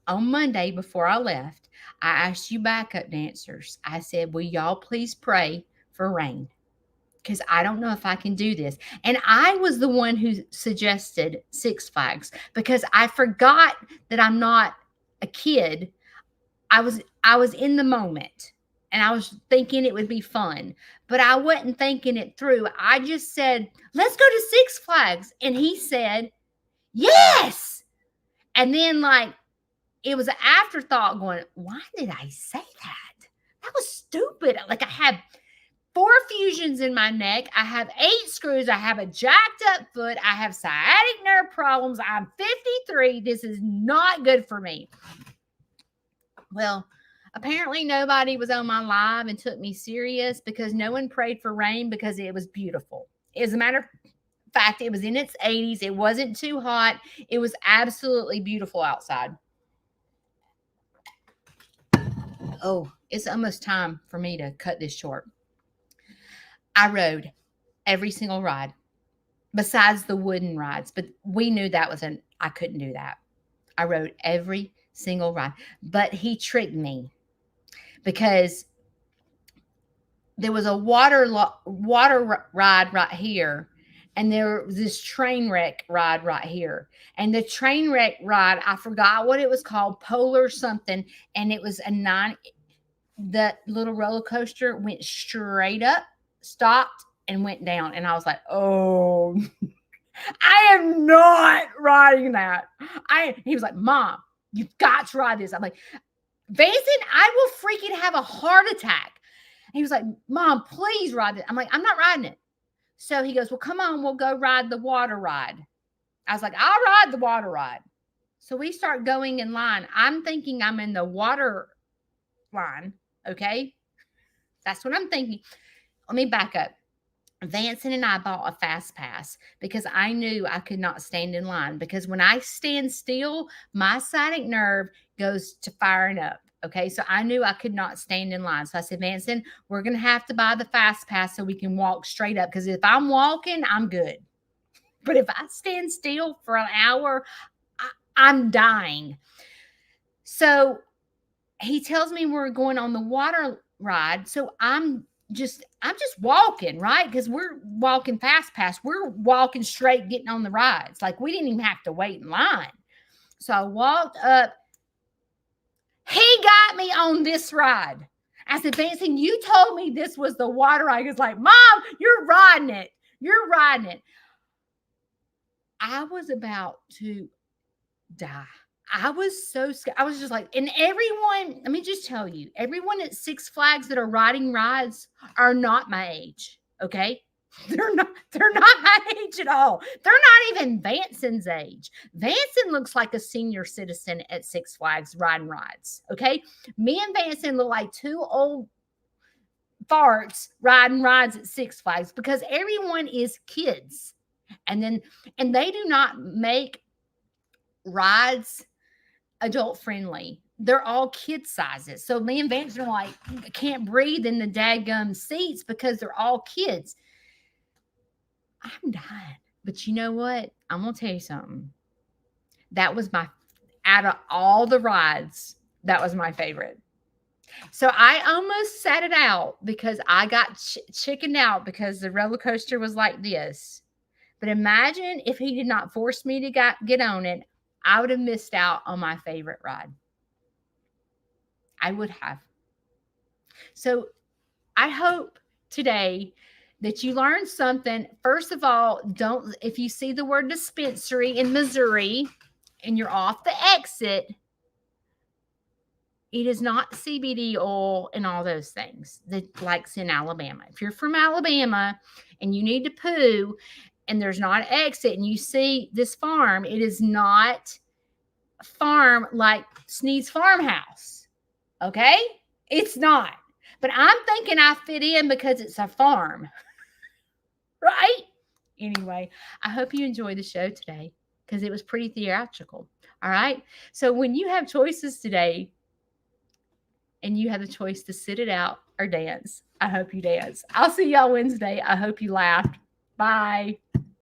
[SPEAKER 1] on Monday before I left, I asked you backup dancers. I said, will y'all please pray for rain? Because I don't know if I can do this. And I was the one who suggested Six Flags because I forgot that I'm not a kid. I was in the moment. And I was thinking it would be fun, but I wasn't thinking it through. I just said, let's go to Six Flags. And he said, yes. And then like, it was an afterthought going, why did I say that? That was stupid. Like I have 4 fusions in my neck. I have 8 screws. I have a jacked up foot. I have sciatic nerve problems. I'm 53. This is not good for me. Well, apparently nobody was on my live and took me serious because no one prayed for rain because it was beautiful. As a matter of fact, it was in its 80s. It wasn't too hot. It was absolutely beautiful outside. Oh, it's almost time for me to cut this short. I rode every single ride besides the wooden rides, but we knew that was I couldn't do that. I rode every single ride, but he tricked me. Because there was a water ride right here, and there was this train wreck ride right here. And the train wreck ride, I forgot what it was called, Polar something, and it was the little roller coaster went straight up, stopped, and went down. And I was like, oh, I am not riding that. He was like, Mom, you've got to ride this. I'm like, Vanson, I will freaking have a heart attack. And he was like, Mom, please ride it. I'm like, I'm not riding it. So he goes, well, come on, we'll go ride the water ride. I was like, I'll ride the water ride. So we start going in line. I'm thinking I'm in the water line. Okay. That's what I'm thinking. Let me back up. Vanson and I bought a fast pass because I knew I could not stand in line because when I stand still, my sciatic nerve goes to firing up. Okay. So I knew I could not stand in line. So I said, Vanson, we're going to have to buy the fast pass so we can walk straight up. Because if I'm walking, I'm good. But if I stand still for an hour, I'm dying. So he tells me we're going on the water ride. So I'm just walking, right? Because we're walking fast pass. We're walking straight, getting on the rides. Like we didn't even have to wait in line. So I walked up. He got me on this ride. I said, Vanson, you told me this was the water ride. He was like, Mom, you're riding it. You're riding it. I was about to die. I was so scared. I was just like, and everyone, let me just tell you, everyone at Six Flags that are riding rides are not my age. Okay. They're not my age at all. They're not even Vanson's age. Vanson looks like a senior citizen at Six Flags riding rides. Okay. Me and Vanson look like 2 old farts riding rides at Six Flags because everyone is kids. And they do not make rides adult friendly. They're all kid sizes. So me and Vance are like, can't breathe in the dadgum seats because they're all kids. I'm dying. But you know what? I'm going to tell you something. That was out of all the rides, that was my favorite. So I almost sat it out because I got chickened out because the roller coaster was like this. But imagine if he did not force me to get on it, I would have missed out on my favorite ride. I would have. So I hope today that you learned something. First of all, if you see the word dispensary in Missouri and you're off the exit, it is not CBD oil and all those things that like's in Alabama. If you're from Alabama and you need to poo and there's not an exit and you see this farm, it is not a farm like Sneed's Farmhouse. Okay? It's not. But I'm thinking I fit in because it's a farm. Right? Anyway, I hope you enjoyed the show today because it was pretty theatrical. All right? So when you have choices today and you have the choice to sit it out or dance, I hope you dance. I'll see y'all Wednesday. I hope you laughed. Bye.